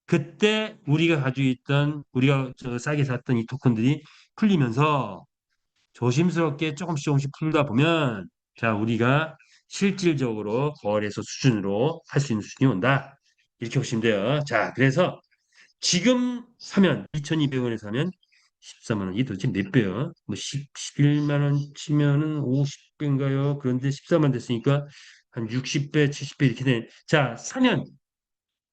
그때 우리가 가지고 있던 우리가 싸게 샀던 이 토큰들이 풀리면서 조심스럽게 조금씩 조금씩 풀다 보면 자 우리가 실질적으로 거래소 수준으로 할 수 있는 수준이 온다. 이렇게 보시면 돼요. 자 그래서 지금 사면 2,200원에 사면 14만 원. 이게 도대체 몇 배요? 뭐 11만 원 치면은 50배인가요? 그런데 14만 됐으니까 한 60배, 70배 이렇게 되네. 자, 사면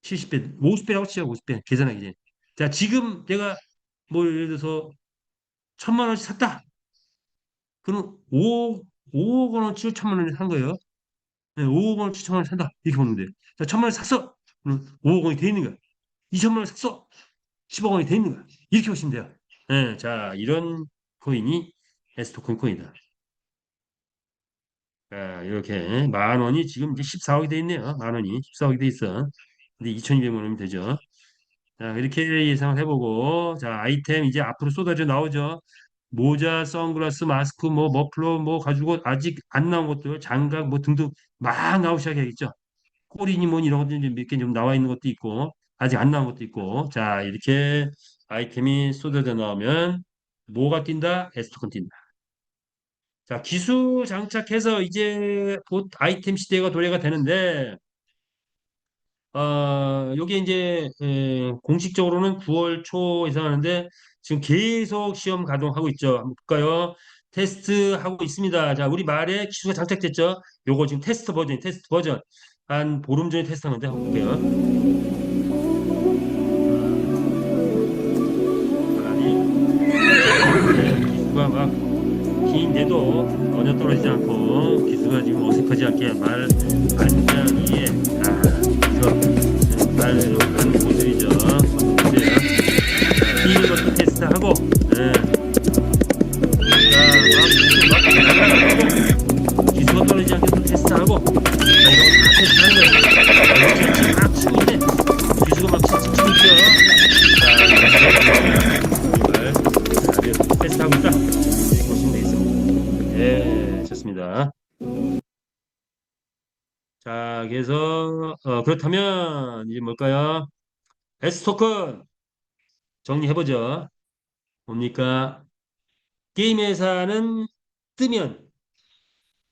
70배, 50배라고 치자 50배. 계산하기 전에. 자, 지금 내가 뭐 예를 들어서 1,000만 원씩 샀다. 그럼 5억 원어치를 1,000만 원에 산 거예요. 네, 5억 원어치 1,000만 원에 산다. 이렇게 보는 거예요. 자, 1,000만 원 샀어. 그럼 5억 원이 돼 있는 거야. 2천만 원 샀어. 10억 원이 돼 있는 거야. 이렇게 보시면 돼요. 네, 자, 이런 코인이 S토큰 코인이다. 자, 이렇게 만 원이 지금 이제 14억이 돼 있네요. 만 원이 14억이 돼 있어. 근데 2,200만 원이면 되죠. 자, 이렇게 예상을 해보고, 자, 아이템 이제 앞으로 쏟아져 나오죠. 모자, 선글라스, 마스크, 뭐, 머플러, 뭐, 가지고 아직 안 나온 것들, 장갑, 뭐 등등 막 나오기 시작하겠죠. 꼬리니 뭐니 이런 것들이 몇 개 좀 나와 있는 것도 있고, 아직 안 나온 것도 있고, 자, 이렇게 아이템이 쏟아져 나오면 뭐가 뛴다? 에스토큰 뛴다. 자, 기수 장착해서 이제 곧 아이템 시대가 도래가 되는데, 요게 이제 공식적으로는 9월 초 예상하는데 지금 계속 시험 가동하고 있죠. 한번 볼까요? 테스트 하고 있습니다. 자, 우리 말에 기수가 장착됐죠. 요거 지금 테스트 버전 한 보름 전에 테스트한 건데 한번 볼게요. 아니, 기수가 막 긴데도 전혀 떨어지지 않고 기수가 지금 어색하지 않게 말 안장이에 그래서 말로 가는 모습이죠. 보세요. 뛰는 것도 테스트하고, 예. 막 기수가 떨어지지 않게 또 테스트하고, 자, 이거 다 테스트하는 거예요. 이렇게 막 치고 있네. 기수가 막 치고 있죠. 자, 이걸 테스트하고 있다. 이렇게 보시면 되겠습니다. 예, 좋습니다. 자, 그래서, 그렇다면, 이제 뭘까요? S 토큰 정리해보죠. 뭡니까? 게임 회사는 뜨면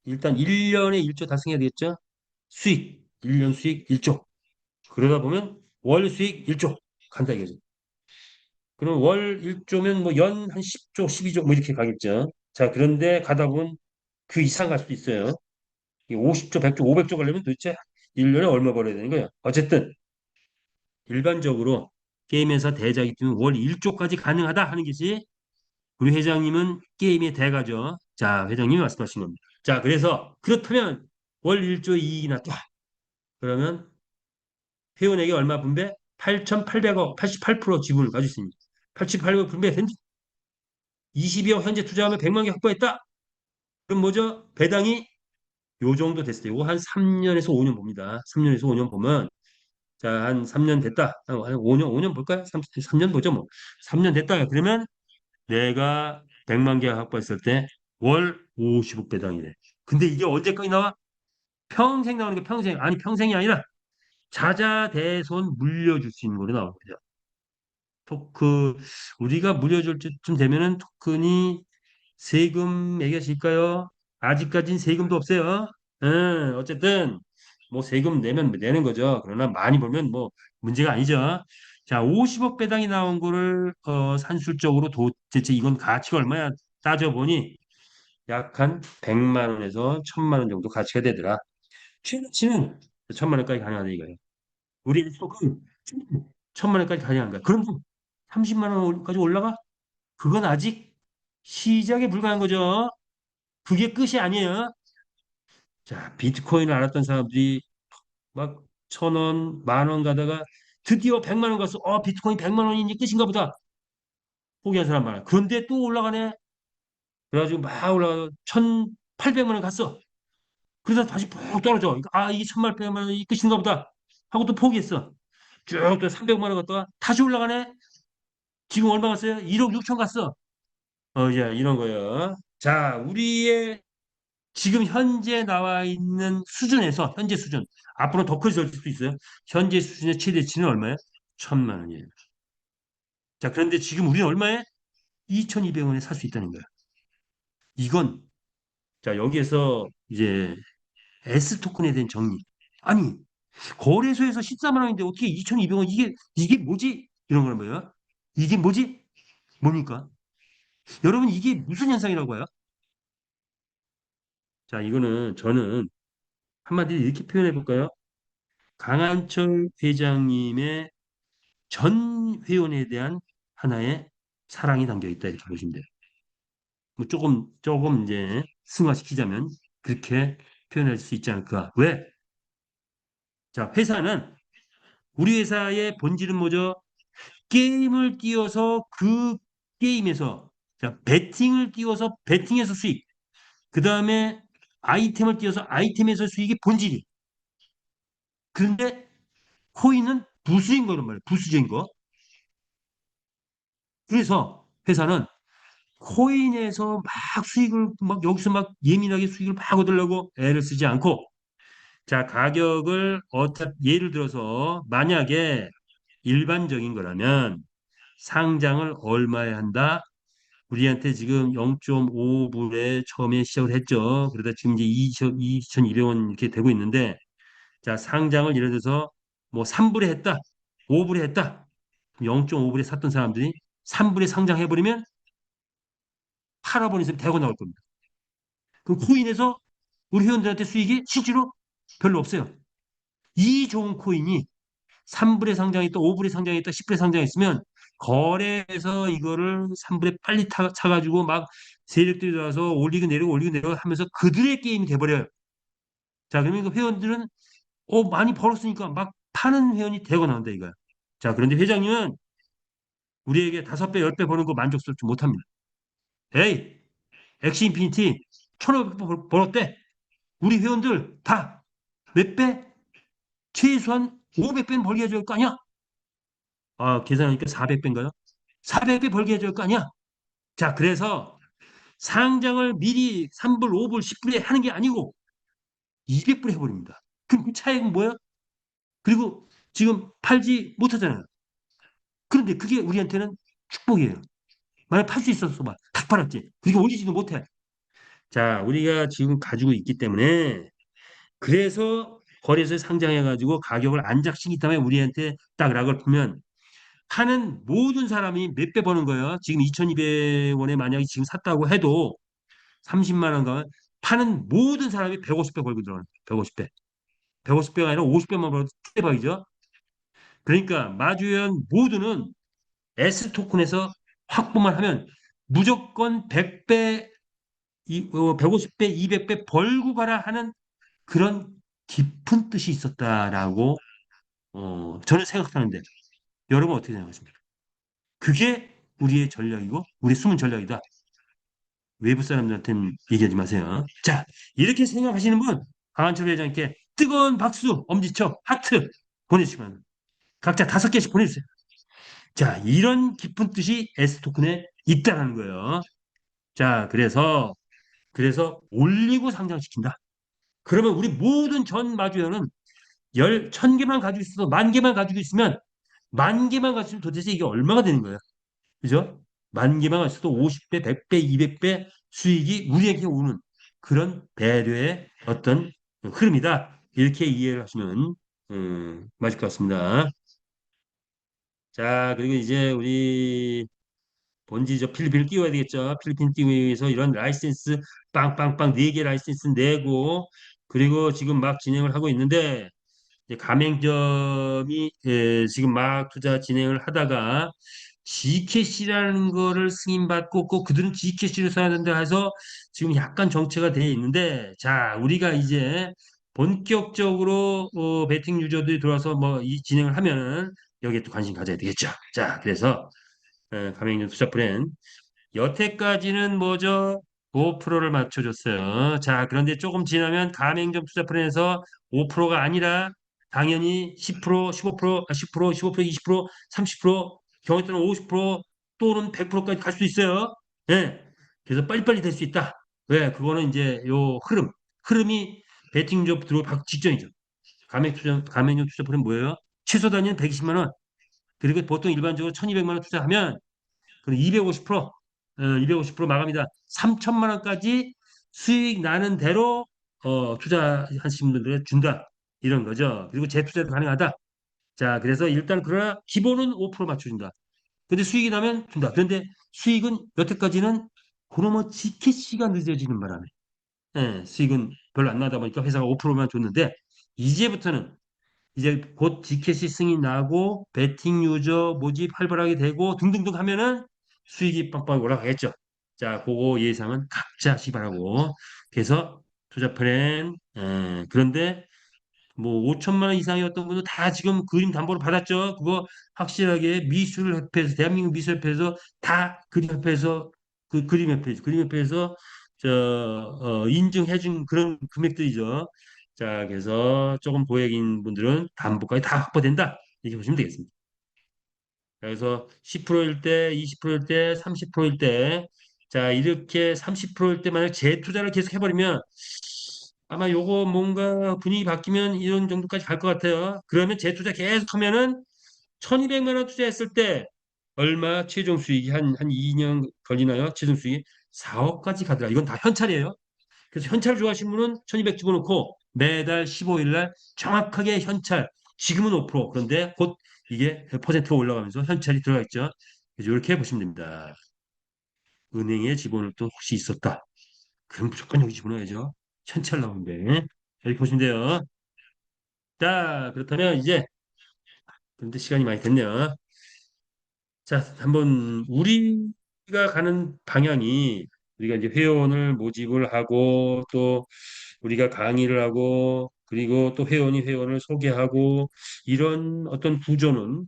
일단 1년에 1조 달성해야 되겠죠? 수익, 1년 수익 1조. 그러다 보면 월 수익 1조. 간다 이거죠. 그럼 월 1조면 뭐 연 한 10조, 12조 뭐 이렇게 가겠죠. 자, 그런데 가다 보면 그 이상 갈 수도 있어요. 이 50조, 100조, 500조 가려면 도대체 1년에 얼마 벌어야 되는 거야? 어쨌든 일반적으로 게임에서 대작이 뜨면 월 1조까지 가능하다 하는 것이 우리 회장님은 게임의 대가죠. 자, 회장님이 말씀하신 겁니다. 자, 그래서 그렇다면 월 1조 이익이 났다. 그러면 회원에게 얼마 분배? 8,800억, 88% 지분을 가지고 있습니다. 88억 분배된 22억 현재 투자하면 100만 개 확보했다. 그럼 뭐죠? 배당이 요 정도 됐을 때, 요거 한 3년에서 5년 봅니다. 3년에서 5년 보면, 자, 한 3년 됐다. 한 5년, 5년 볼까요? 3년 보죠, 뭐. 3년 됐다. 그러면 내가 100만 개 확보했을 때 월 50억 배당이래. 근데 이게 언제까지 나와? 평생 나오는 게 평생. 아니, 평생이 아니라 자자대손 물려줄 수 있는 거로 나옵니다. 토크, 우리가 물려줄 때쯤 되면은 토큰이 세금 매겨질까요? 아직까진 세금도 없어요. 어쨌든 뭐 세금 내면 내는 거죠. 그러나 많이 벌면 뭐 문제가 아니죠. 자, 50억 배당이 나온 거를 산술적으로 도대체 이건 가치가 얼마야 따져보니 약 한 100만 원에서 1000만 원 정도 가치가 되더라. 최대치는 1000만 원까지 가능하다 이거예요. 우리 속은 1000만 원까지 가능한 거야. 그럼 30만 원까지 올라가? 그건 아직 시작에 불과한 거죠. 그게 끝이 아니에요. 자, 비트코인을 알았던 사람들이 막 1,000원, 10,000원 가다가 드디어 100만 원 갔어. 비트코인 100만 원이 이제 끝인가 보다. 포기한 사람 많아. 그런데 또 올라가네. 그래가지고 막 올라가 1,800만 원 갔어. 그러다 다시 푹 떨어져. 그러니까 이게 1,800만 원이 끝인가 보다. 하고 또 포기했어. 쭉 또 300만 원 갔다가 다시 올라가네. 지금 얼마 갔어요? 1억 6천 갔어. 이제 이런 거예요. 자, 우리의 지금 현재 나와 있는 수준에서 현재 수준 앞으로 더 커질 수도 있어요. 현재 수준의 최대치는 얼마예요? 1,000만 원이에요. 자, 그런데 지금 우리는 얼마에? 2,200원에 살 수 있다는 거예요. 이건 자 여기에서 이제 S 토큰에 대한 정리. 아니 거래소에서 14만 원인데 어떻게 2,200원 이게 뭐지? 이런 거는 뭐예요? 이게 뭐지? 뭡니까? 여러분 이게 무슨 현상이라고 해요? 자, 이거는 저는 한마디로 이렇게 표현해 볼까요? 강한철 회장님의 전 회원에 대한 하나의 사랑이 담겨 있다 이렇게 보시면 돼요. 뭐 조금 이제 승화시키자면 그렇게 표현할 수 있지 않을까? 왜? 자, 회사는 우리 회사의 본질은 뭐죠? 게임을 띄워서 그 게임에서 자, 배팅을 띄워서 배팅에서 수익. 그 다음에 아이템을 띄워서 아이템에서 수익이 본질이. 그런데 코인은 부수인 거란 말이에요. 부수적인 거. 그래서 회사는 코인에서 막 수익을 막 여기서 막 예민하게 수익을 막 얻으려고 애를 쓰지 않고 자 가격을 예를 들어서 만약에 일반적인 거라면 상장을 얼마에 한다? 우리한테 지금 0.5불에 처음에 시작을 했죠. 그러다 지금 이제 2,200원 이렇게 되고 있는데 자 상장을 예를 들어서 뭐 3불에 했다. 5불에 했다. 0.5불에 샀던 사람들이 3불에 상장해버리면 팔아버리면 대거 나올 겁니다. 그 코인에서 우리 회원들한테 수익이 실제로 별로 없어요. 이 좋은 코인이 3불에 상장했다, 5불에 상장했다, 10불에 상장했으면 거래해서 이거를 3불에 빨리 차가지고 막 세력들이 들어와서 올리고 내리고 올리고 내리고 하면서 그들의 게임이 돼버려요. 자, 그러면 그 회원들은 많이 벌었으니까 막 파는 회원이 되고 나온다 이거야. 자, 그런데 회장님은 우리에게 5배, 10배 버는 거 만족스럽지 못합니다. 에이, 엑시 인피니티 1,500배 벌었대. 우리 회원들 다 몇 배? 최소한 500배는 벌게 해줄 거 아니야? 계산하니까 400배인가요? 400배 벌게 해줄 거 아니야? 자, 그래서 상장을 미리 3불, 5불, 10불에 하는 게 아니고 200불에 해버립니다. 그럼 그 차이가 뭐야? 그리고 지금 팔지 못하잖아요. 그런데 그게 우리한테는 축복이에요. 만약 팔 수 있었어 봐. 다 팔았지. 그게 올리지도 못해. 자, 우리가 지금 가지고 있기 때문에 그래서 거래소에 상장해가지고 가격을 안작시키기 때문에 우리한테 딱 락을 풀면 파는 모든 사람이 몇 배 버는 거예요. 지금 2,200원에 만약에 지금 샀다고 해도 30만 원 가면 파는 모든 사람이 150배 벌고 들어가는 거예요. 150배. 150배가 아니라 50배만 벌어도 대박이죠. 그러니까 마주연 모두는 S 토큰에서 확보만 하면 무조건 100배, 150배, 200배 벌고 가라 하는 그런 깊은 뜻이 있었다라고 저는 생각하는데 여러분 어떻게 생각하십니까? 그게 우리의 전략이고 우리의 숨은 전략이다. 외부 사람들한테는 얘기하지 마세요. 자, 이렇게 생각하시는 분 강한철 회장님께 뜨거운 박수, 엄지척, 하트 보내주시면 각자 5개씩 보내주세요. 자, 이런 깊은 뜻이 S토큰에 있다는 거예요. 자, 그래서 올리고 상장시킨다. 그러면 우리 모든 전 마주에는 1000개만 가지고 있어도 10,000개만 가지고 있으면 10,000개만 가지고 도대체 이게 얼마가 되는 거예요? 그죠? 10,000개만 가지고도 50배, 100배, 200배 수익이 우리에게 오는 그런 배려의 어떤 흐름이다. 이렇게 이해를 하시면 맞을 것 같습니다. 자, 그리고 이제 우리 본지 저 필리핀을 띄워야 되겠죠. 필리핀 띄우기 위해서 이런 라이센스 빵빵빵 4개 라이센스 내고 그리고 지금 막 진행을 하고 있는데 이제 가맹점이 지금 막 투자 진행을 하다가 G캐시라는 거를 승인받고 꼭 그들은 G캐시를 써야 된다 해서 지금 약간 정체가 되어 있는데 자 우리가 이제 본격적으로 베팅 유저들이 들어와서 뭐 이 진행을 하면은 여기에 또 관심 가져야 되겠죠. 자 그래서 가맹점 투자 플랜 여태까지는 뭐죠? 5%를 맞춰줬어요. 자, 그런데 조금 지나면 가맹점 투자 플랜에서 5%가 아니라 당연히 10%, 15%, 10%, 15%, 20%, 30%, 경우에 따르면 50% 또는 100%까지 갈 수 있어요. 예. 그래서 빨리빨리 될 수 있다. 왜? 그거는 이제 요 흐름이 베팅점 들어오기 직전이죠. 가맹점 투자 플랜 뭐예요? 최소 단위는 120만 원. 그리고 보통 일반적으로 1,200만 원 투자하면 그리고 250%, 250% 마감이다. 3천만 원까지 수익 나는 대로 투자하신 분들에 준다. 이런 거죠. 그리고 재투자도 가능하다. 자, 그래서 일단 그러나 기본은 5% 맞춰준다. 근데 수익이 나면 준다. 그런데 수익은 여태까지는 그놈의 지켓시가 늦어지는 바람에 수익은 별로 안 나다 보니까 회사가 5%만 줬는데 이제부터는 이제 곧 지켓이 승인 나고 베팅 유저 모집 활발하게 되고 등등등 하면은 수익이 빵빵 올라가겠죠. 자, 그거 예상은 각자 하시기 바라고. 그래서 투자 플랜 그런데 뭐 5천만 원 이상이었던 분도 다 지금 그림 담보로 받았죠. 그거 확실하게 미술협회에서 대한민국 미술협회에서 다 그림협회에서 그 그림협회에서 인증해준 그런 금액들이죠. 자, 그래서 조금 고액인 분들은 담보까지 다 확보된다. 이렇게 보시면 되겠습니다. 그래서 10%일 때, 20%일 때, 30%일 때, 자, 이렇게 30%일 때 만약 재투자를 계속 해버리면 아마 요거 뭔가 분위기 바뀌면 이런 정도까지 갈 것 같아요. 그러면 재투자 계속 하면은 1,200만 원 투자했을 때 얼마 최종 수익이 한 2년 걸리나요? 최종 수익이 4억까지 가더라. 이건 다 현찰이에요. 그래서 현찰 좋아하시는 분은 1,200 집어넣고 매달 15일 날 정확하게 현찰, 지금은 5% 그런데 곧 이게 퍼센트가 올라가면서 현찰이 들어가 있죠. 그래서 이렇게 보시면 됩니다. 은행에 집어넣을 돈 혹시 있었다. 그럼 무조건 여기 집어넣어야죠. 현찰 나오는데. 이렇게 보시면 돼요. 자, 그렇다면 이제 그런데 시간이 많이 됐네요. 자, 한번 우리가 가는 방향이 우리가 이제 회원을 모집을 하고 또 우리가 강의를 하고 그리고 또 회원이 회원을 소개하고 이런 어떤 구조는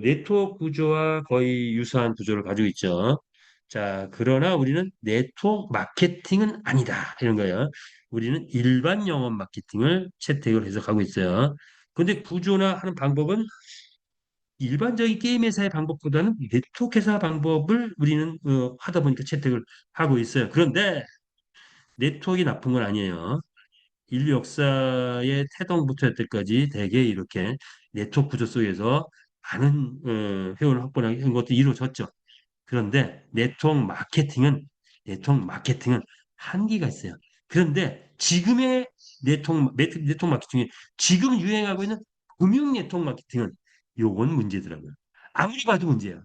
네트워크 구조와 거의 유사한 구조를 가지고 있죠. 자, 그러나 우리는 네트워크 마케팅은 아니다. 이런 거예요. 우리는 일반 영업 마케팅을 채택을 해서 가고 있어요. 근데 구조나 하는 방법은 일반적인 게임 회사의 방법보다는 네트워크 회사 방법을 우리는 하다 보니까 채택을 하고 있어요. 그런데 네트워크가 나쁜 건 아니에요. 인류 역사의 태동부터 여태까지 대개 이렇게 네트워크 구조 속에서 많은 회원을 확보하는 것도 이루어졌죠. 그런데 네트워크 마케팅은 한계가 있어요. 그런데 지금의 네트워크 마케팅 중에 지금 유행하고 있는 금융 네트워크 마케팅은 요건 문제더라고요. 아무리 봐도 문제예요.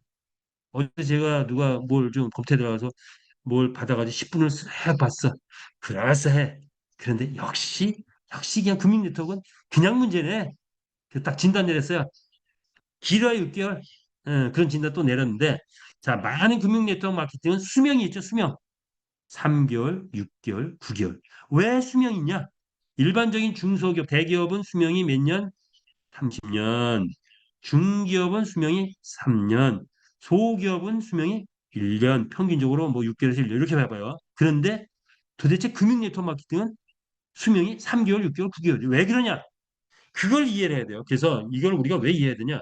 어제 제가 누가 뭘 좀 검토해 들어가서 뭘 받아가지고 10분을 싹 봤어. 그럴싸해. 그런데 역시 그냥 금융 네트워크는 그냥 문제네. 딱 진단 내렸어요. 길어야 6개월. 그런 진단 또 내렸는데 자, 많은 금융 네트워크 마케팅은 수명이 있죠, 수명. 3개월, 6개월, 9개월. 왜 수명이 있냐? 일반적인 중소기업, 대기업은 수명이 몇 년? 30년. 중기업은 수명이 3년. 소기업은 수명이 1년. 평균적으로 뭐 6개월에서 1년 이렇게 봐봐요. 그런데 도대체 금융 네트워크 마케팅은 수명이 3개월, 6개월, 9개월. 왜 그러냐? 그걸 이해를 해야 돼요. 그래서 이걸 우리가 왜 이해해야 되냐?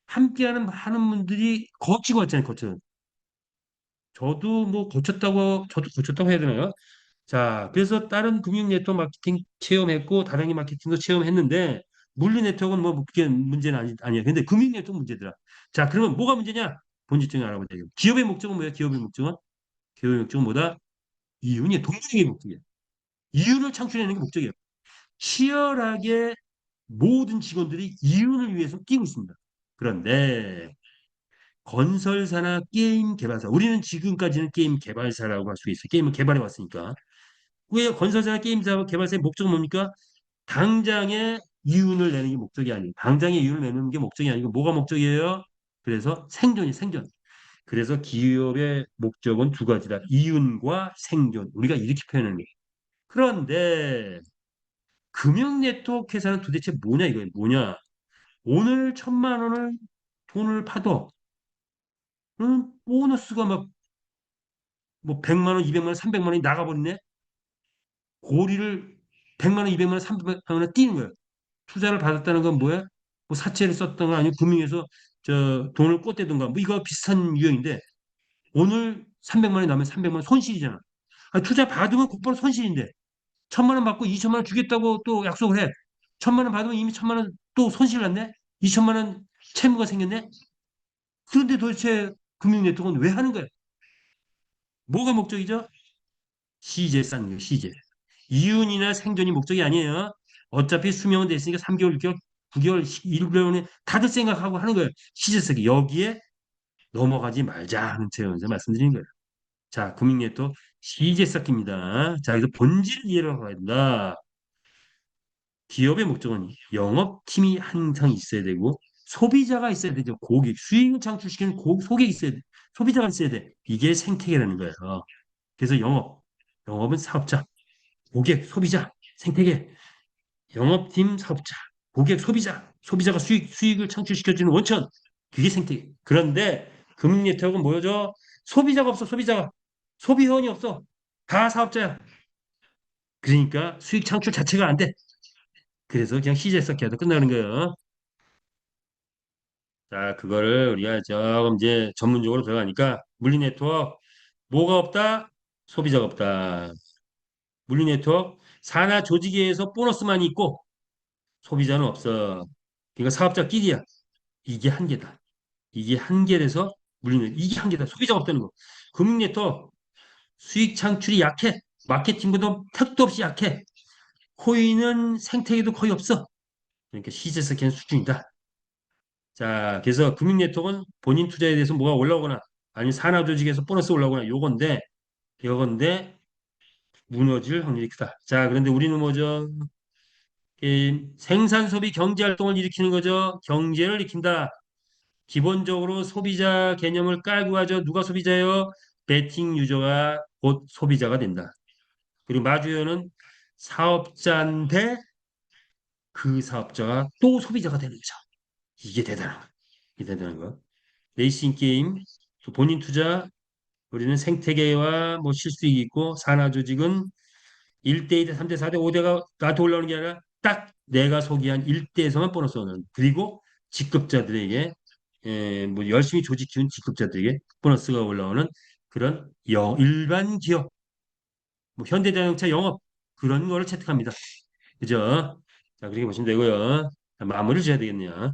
함께하는 많은 분들이 거치고 왔잖아요, 거쳐. 저도 거쳤다고 해야 되나요? 자, 그래서 다른 금융 네트워크 마케팅 체험했고, 다량의 마케팅도 체험했는데, 물리 네트워크는 뭐, 그게 문제는 아니야. 근데 금융 네트워크 문제더라. 자, 그러면 뭐가 문제냐? 본질적인 알아보자. 기업의 목적은 뭐야? 기업의 목적은 뭐다? 이윤이 동등의 목적이야. 이윤을 창출하는 게 목적이에요. 치열하게 모든 직원들이 이윤을 위해서 뛰고 있습니다. 그런데 건설사나 게임 개발사, 우리는 지금까지는 게임 개발사라고 할 수 있어요. 게임을 개발해 왔으니까. 왜 건설사나 게임사 개발사의 목적은 뭡니까? 당장의 이윤을 내는 게 목적이 아니에요. 당장의 이윤을 내는 게 목적이 아니고 뭐가 목적이에요? 그래서 생존. 그래서 기업의 목적은 두 가지다. 이윤과 생존. 우리가 이렇게 표현하는 거예요. 그런데 금융 네트워크 회사는 도대체 뭐냐 이거예요. 뭐냐? 오늘 1,000만 원을 돈을 파도 보너스가 막 뭐 100만 원, 200만 원, 300만 원이 나가버리네. 고리를 100만 원, 200만 원, 300만 원에 뛰는 거예요. 투자를 받았다는 건 뭐야? 뭐 사채를 썼던가 아니면 금융에서 저 돈을 꽂대던가 뭐 이거 비슷한 유형인데 오늘 300만 원이 나면 300만 원 손실이잖아. 아니, 투자 받으면 곧바로 손실인데 1,000만 원 받고 2천만 원 주겠다고 또 약속을 해. 1,000만 원 받으면 이미 1,000만 원 또 손실 났네. 2천만 원 채무가 생겼네. 그런데 도대체 금융 네트워크는 왜 하는 거야? 뭐가 목적이죠? 시제 쌓는 거예요. 시제. 이윤이나 생존이 목적이 아니에요. 어차피 수명은 됐으니까 3개월, 6개월, 9개월, 1개월에 다들 생각하고 하는 거예요. 시제 쓰기. 여기에 넘어가지 말자 하는 제언서 말씀드리는 거예요. 자, 금융예토 시제 쌓기입니다. 자, 그래서 본질 이해를 하고 가야 된다. 기업의 목적은 영업팀이 항상 있어야 되고 소비자가 있어야 되죠. 고객, 수익을 창출시키는 소객이 있어야 돼. 소비자가 있어야 돼. 이게 생태계라는 거예요. 그래서 영업은 사업자, 고객, 소비자, 생태계, 영업팀, 사업자, 고객, 소비자가 수익을 창출시켜주는 원천, 그게 생태계. 그런데 금융 네트워크는 뭐죠? 소비자가 없어, 소비자가. 소비원이 없어. 다 사업자야. 그러니까 수익 창출 자체가 안 돼. 그래서 그냥 시제 쌓기 하다 끝나는 거예요. 자, 그거를 우리가 조금 이제 전문적으로 들어가니까 물리 네트워크, 뭐가 없다? 소비자가 없다. 물리 네트워크, 산하 조직에서 보너스만 있고 소비자는 없어. 그러니까 사업자끼리야. 이게 한계다. 이게 한계라서 물리는 이게 한계다. 소비자가 없다는 거. 금융 네트워크 수익 창출이 약해. 마케팅보다 택도 없이 약해. 코인은 생태계도 거의 없어. 그러니까 시세서 캔 수준이다. 자, 그래서 금융 네트워크는 본인 투자에 대해서 뭐가 올라오거나 아니면 산하 조직에서 보너스 올라오거나 요건데 무너질 확률이 크다. 자, 그런데 우리는 뭐죠? 생산 소비 경제 활동을 일으키는 거죠. 경제를 일으킨다. 기본적으로 소비자 개념을 깔고 하죠. 누가 소비자예요? 베팅 유저가 곧 소비자가 된다. 그리고 마주어는 사업자인데 그 사업자가 또 소비자가 되는 거죠. 이게 대단한 거. 이게 대단한 거. 레이싱 게임, 또 본인 투자, 우리는 생태계와 뭐 실수익이 있고 산하 조직은 1대 2대 3대 4대 5대가 나한테 올라오는 게 아니라 딱 내가 소개한 1대에서만 보너스 오는 그리고 직급자들에게 뭐 열심히 조직 키운 직급자들에게 보너스가 올라오는 그런 일반 기업, 뭐 현대자동차 영업 그런 거를 채택합니다. 그죠? 자, 그렇게 보시면 되고요. 자, 마무리를 지어야 되겠네요.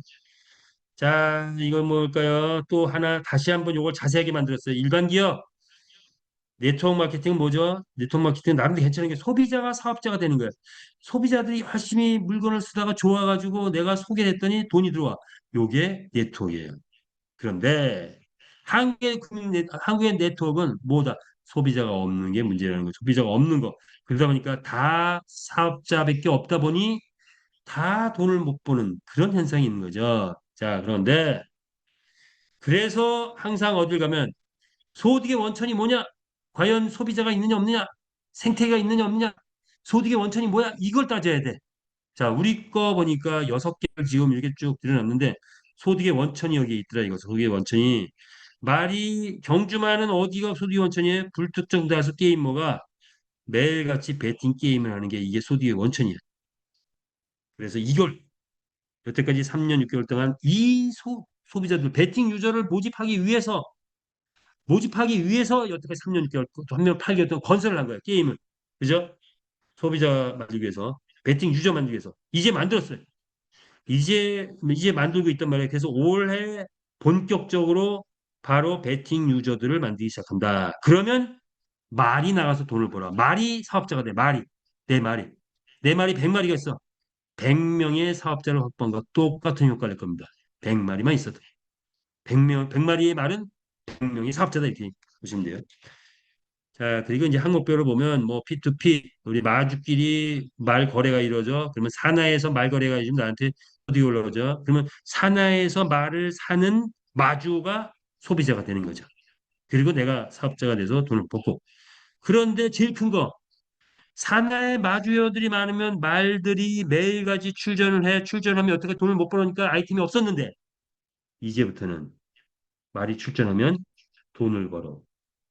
자, 이건 뭘까요? 또 하나 다시 한번 이걸 자세하게 만들었어요. 일반 기업 네트워크 마케팅은 뭐죠? 네트워크 마케팅은 나름대로 괜찮은 게 소비자가 사업자가 되는 거예요. 소비자들이 열심히 물건을 쓰다가 좋아가지고 내가 소개했더니 돈이 들어와. 요게 네트워크예요. 그런데 한국의 네트워크는 뭐다? 소비자가 없는 게 문제라는 거죠. 소비자가 없는 거. 그러다 보니까 다 사업자밖에 없다 보니 다 돈을 못 버는 그런 현상이 있는 거죠. 자, 그런데 그래서 항상 어딜 가면 소득의 원천이 뭐냐? 과연 소비자가 있느냐 없느냐? 생태계가 있느냐 없느냐? 소득의 원천이 뭐야? 이걸 따져야 돼. 자, 우리 거 보니까 6개를 지금 이렇게 쭉 들여놨는데 소득의 원천이 여기 있더라 이거. 소득의 원천이 말이 경주마는 어디가 소득의 원천이에요? 불특정 다수 게임 뭐가 매일같이 베팅 게임을 하는 게 이게 소득의 원천이야. 그래서 이걸 여태까지 3년 6개월 동안 이 소비자들 베팅 유저를 모집하기 위해서 여태까지 3년 6개월, 3년 8개월 동안 건설을 한 거예요. 게임을. 그죠? 소비자 만들기 위해서. 베팅 유저 만들기 위해서. 이제 만들었어요. 이제 만들고 있단 말이에요. 그래서 올해 본격적으로 바로 베팅 유저들을 만들기 시작한다. 그러면 말이 나가서 돈을 벌어. 말이 사업자가 돼. 말이. 내 말이. 내 말이 100마리가 있어. 100명의 사업자를 확보한 것 똑같은 효과를 낼 겁니다. 100마리만 있어도. 100마리의 말은 100명의 사업자다 이렇게 보시면 돼요. 자, 그리고 이제 항목별로 보면 뭐 P2P 우리 마주끼리 말 거래가 이루어져. 그러면 사나이에서 말 거래가 지금 나한테 어디 올라오죠? 그러면 사나이에서 말을 사는 마주가 소비자가 되는 거죠. 그리고 내가 사업자가 돼서 돈을 벌고. 그런데 제일 큰 거, 사나이 마주어들이 많으면 말들이 매일같이 출전하면 어떻게 돈을 못 벌으니까 아이템이 없었는데 이제부터는 말이 출전하면 돈을 벌어.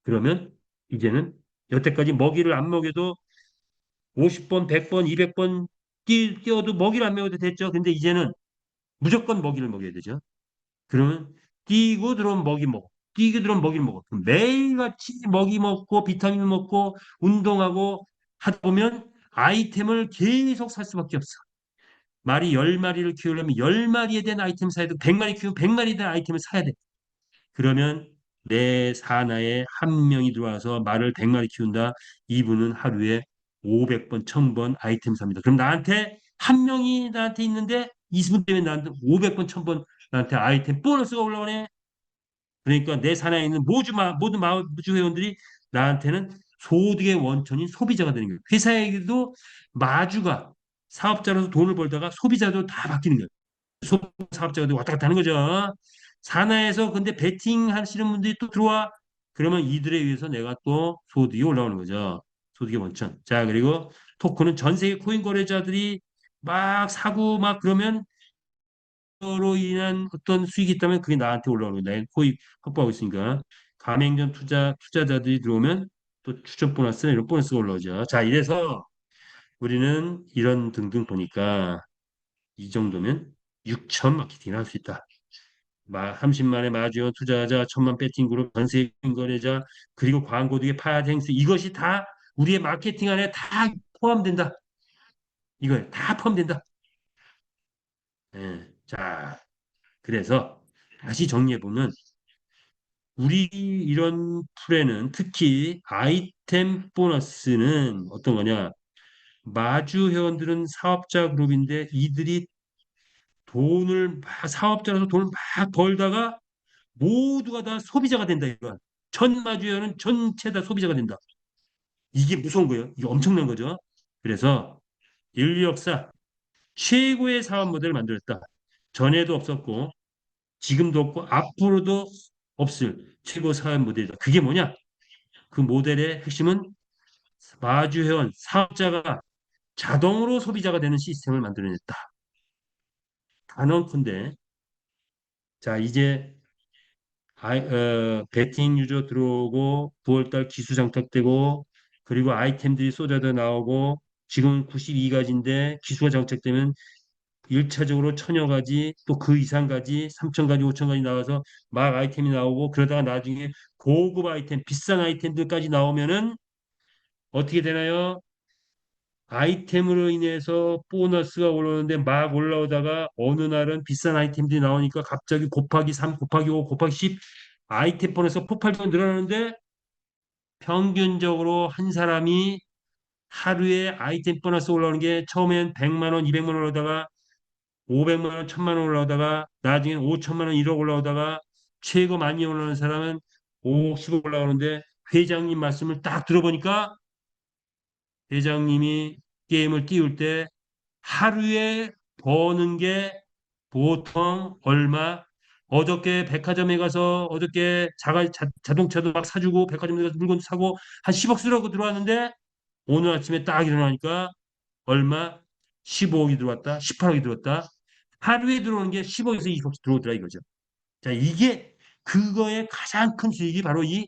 그러면 이제는 여태까지 먹이를 안 먹여도 50번, 100번, 200번 뛰어도 먹이를 안 먹여도 됐죠. 근데 이제는 무조건 먹이를 먹여야 되죠. 그러면 뛰고 들어오면 먹이 먹어. 뛰고 들어오면 먹이를 먹어. 그럼 매일같이 먹이 먹고 비타민 먹고 운동하고 하다 보면 아이템을 계속 살 수밖에 없어. 말이 10마리를 키우려면 10마리에 대한 아이템 사야 되고 100마리 키우면 100마리에 대한 아이템을 사야 돼. 그러면 내 사나에 한 명이 들어와서 말을 100마리 키운다. 이분은 하루에 500번, 1000번 아이템 삽니다. 그럼 한 명이 나한테 있는데 이분 때문에 나한테 500번, 1000번 나한테 아이템 보너스가 올라오네. 그러니까 내 사나에 있는 모든 마주 회원들이 나한테는 소득의 원천인 소비자가 되는 거예요. 회사에도 마주가 사업자로서 돈을 벌다가 소비자로 다 바뀌는 거예요. 사업자가 왔다 갔다 하는 거죠. 산하에서 근데 베팅 하시는 분들이 또 들어와. 그러면 이들에 의해서 내가 또 소득이 올라오는 거죠. 소득의 원천. 자, 그리고 토큰은 전 세계 코인 거래자들이 막 사고 막 그러면 로 인한 어떤 수익이 있다면 그게 나한테 올라오는 거다. 코인 확보하고 있으니까. 가맹점 투자자들이 들어오면 또 추적 보너스나 이런 보너스가 올라오죠. 자, 이래서 우리는 이런 등등 보니까 이 정도면 6천 마케팅을 할 수 있다. 30만의 마주어 투자자, 1000만 배팅그룹, 전세 거래자, 그리고 광고득의 파야 행수 이것이 다 우리의 마케팅 안에 다 포함된다. 이거 다 포함된다. 예. 자, 그래서 다시 정리해 보면 우리 이런 풀에는 특히 아이템 보너스는 어떤 거냐? 마주 회원들은 사업자 그룹인데 이들이 사업자로서 돈을 막 벌다가 모두가 다 소비자가 된다 이거. 전 마주회원은 전체 다 소비자가 된다. 이게 무서운 거예요. 이게 엄청난 거죠. 그래서 인류 역사 최고의 사업 모델을 만들었다. 전에도 없었고 지금도 없고 앞으로도 없을 최고 사업 모델이다. 그게 뭐냐? 그 모델의 핵심은 마주회원 사업자가 자동으로 소비자가 되는 시스템을 만들어냈다. 단언컨대 자 이제 베팅 유저 들어오고 9월달 기수 장착되고 그리고 아이템들이 쏟아져 나오고 지금 92가지인데 기수가 장착되면 1차적으로 1000여 가지 또 그 이상 가지 3000가지 5000가지 나와서 막 아이템이 나오고 그러다가 나중에 고급 아이템 비싼 아이템들까지 나오면은 어떻게 되나요? 아이템으로 인해서 보너스가 올라오는데 막 올라오다가 어느 날은 비싼 아이템들이 나오니까 갑자기 곱하기 3, 곱하기 5, 곱하기 10 아이템 보너스가 폭발적으로 늘어나는데 평균적으로 한 사람이 하루에 아이템 보너스 올라오는 게 처음엔 100만 원, 200만 원 올라오다가 500만 원, 1000만 원 올라오다가 나중엔 5천만 원, 1억 올라오다가 최고 많이 올라오는 사람은 5억, 10억 올라오는데 회장님 말씀을 딱 들어보니까 회장님이 게임을 띄울 때 하루에 버는 게 보통 얼마? 어저께 백화점에 가서 어저께 자동차도 막 사주고 백화점에 가서 물건도 사고 한 10억 쓰라고 들어왔는데 오늘 아침에 딱 일어나니까 얼마? 15억이 들어왔다. 18억이 들어왔다. 하루에 들어오는 게 10억에서 20억씩 들어오더라 이거죠. 자, 이게 그거의 가장 큰 수익이 바로 이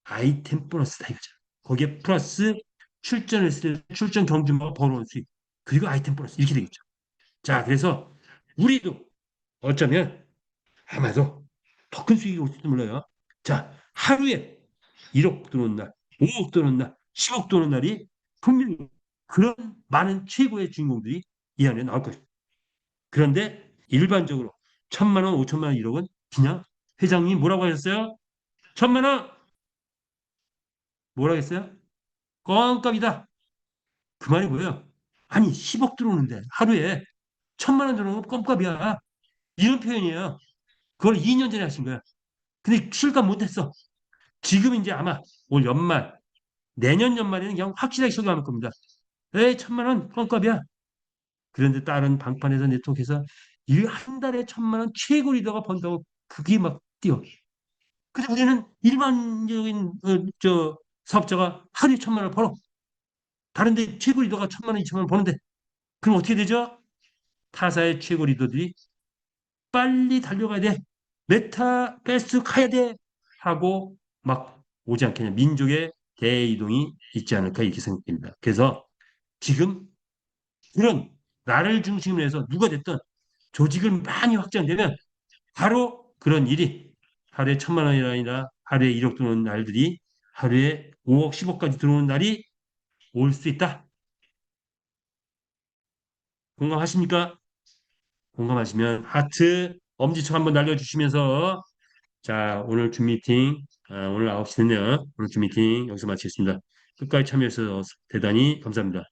아이템 보너스다 이거죠. 거기에 플러스 출전을 했을 때 출전 경주마가 벌어온 수익. 그리고 아이템 보너스 이렇게 되겠죠. 자, 그래서 우리도 어쩌면 아마도 더 큰 수익이 올지도 몰라요. 자, 하루에 1억 들어오는 날, 5억 들어오는 날, 10억 들어오는 날이 분명히 그런 많은 최고의 주인공들이 이 안에 나올 것입니다. 그런데 일반적으로 1,000만 원, 5천만 원, 1억은 그냥 회장님 뭐라고 하셨어요? 1,000만 원 뭐라고 했어요? 껌값이다. 그 말이 뭐예요? 아니 10억 들어오는데 하루에 1,000만 원 들어오는 건 껌값이야. 이런 표현이에요. 그걸 2년 전에 하신 거야. 근데 실감 못했어. 지금 이제 아마 올 연말, 내년 연말에는 그냥 확실하게 실감할 겁니다. 에이, 1,000만 원 껌값이야. 그런데 다른 방판에서 네트워크에서 이 한 달에 1,000만 원 최고 리더가 번다고 그게 막 뛰어. 근데 우리는 일반적인 저 사업자가 하루에 1,000만 원 벌어. 다른데 최고 리더가 1,000만 원, 2천만 원 버는데 그럼 어떻게 되죠? 타사의 최고 리더들이 빨리 달려가야 돼. 메타 베스트 가야 돼. 하고 막 오지 않겠냐. 민족의 대이동이 있지 않을까 이렇게 생각됩니다. 그래서 지금 그런 나를 중심으로 해서 누가 됐든 조직을 많이 확장되면 바로 그런 일이 하루에 1,000만 원이 아니라 하루에 1억 들어오는 날들이 하루에 5억, 10억까지 들어오는 날이 올 수 있다. 공감하십니까? 공감하시면 하트, 엄지척 한번 날려주시면서 자, 오늘 줌 미팅, 오늘 9시 됐네요. 오늘 줌 미팅 여기서 마치겠습니다. 끝까지 참여해주셔서 대단히 감사합니다.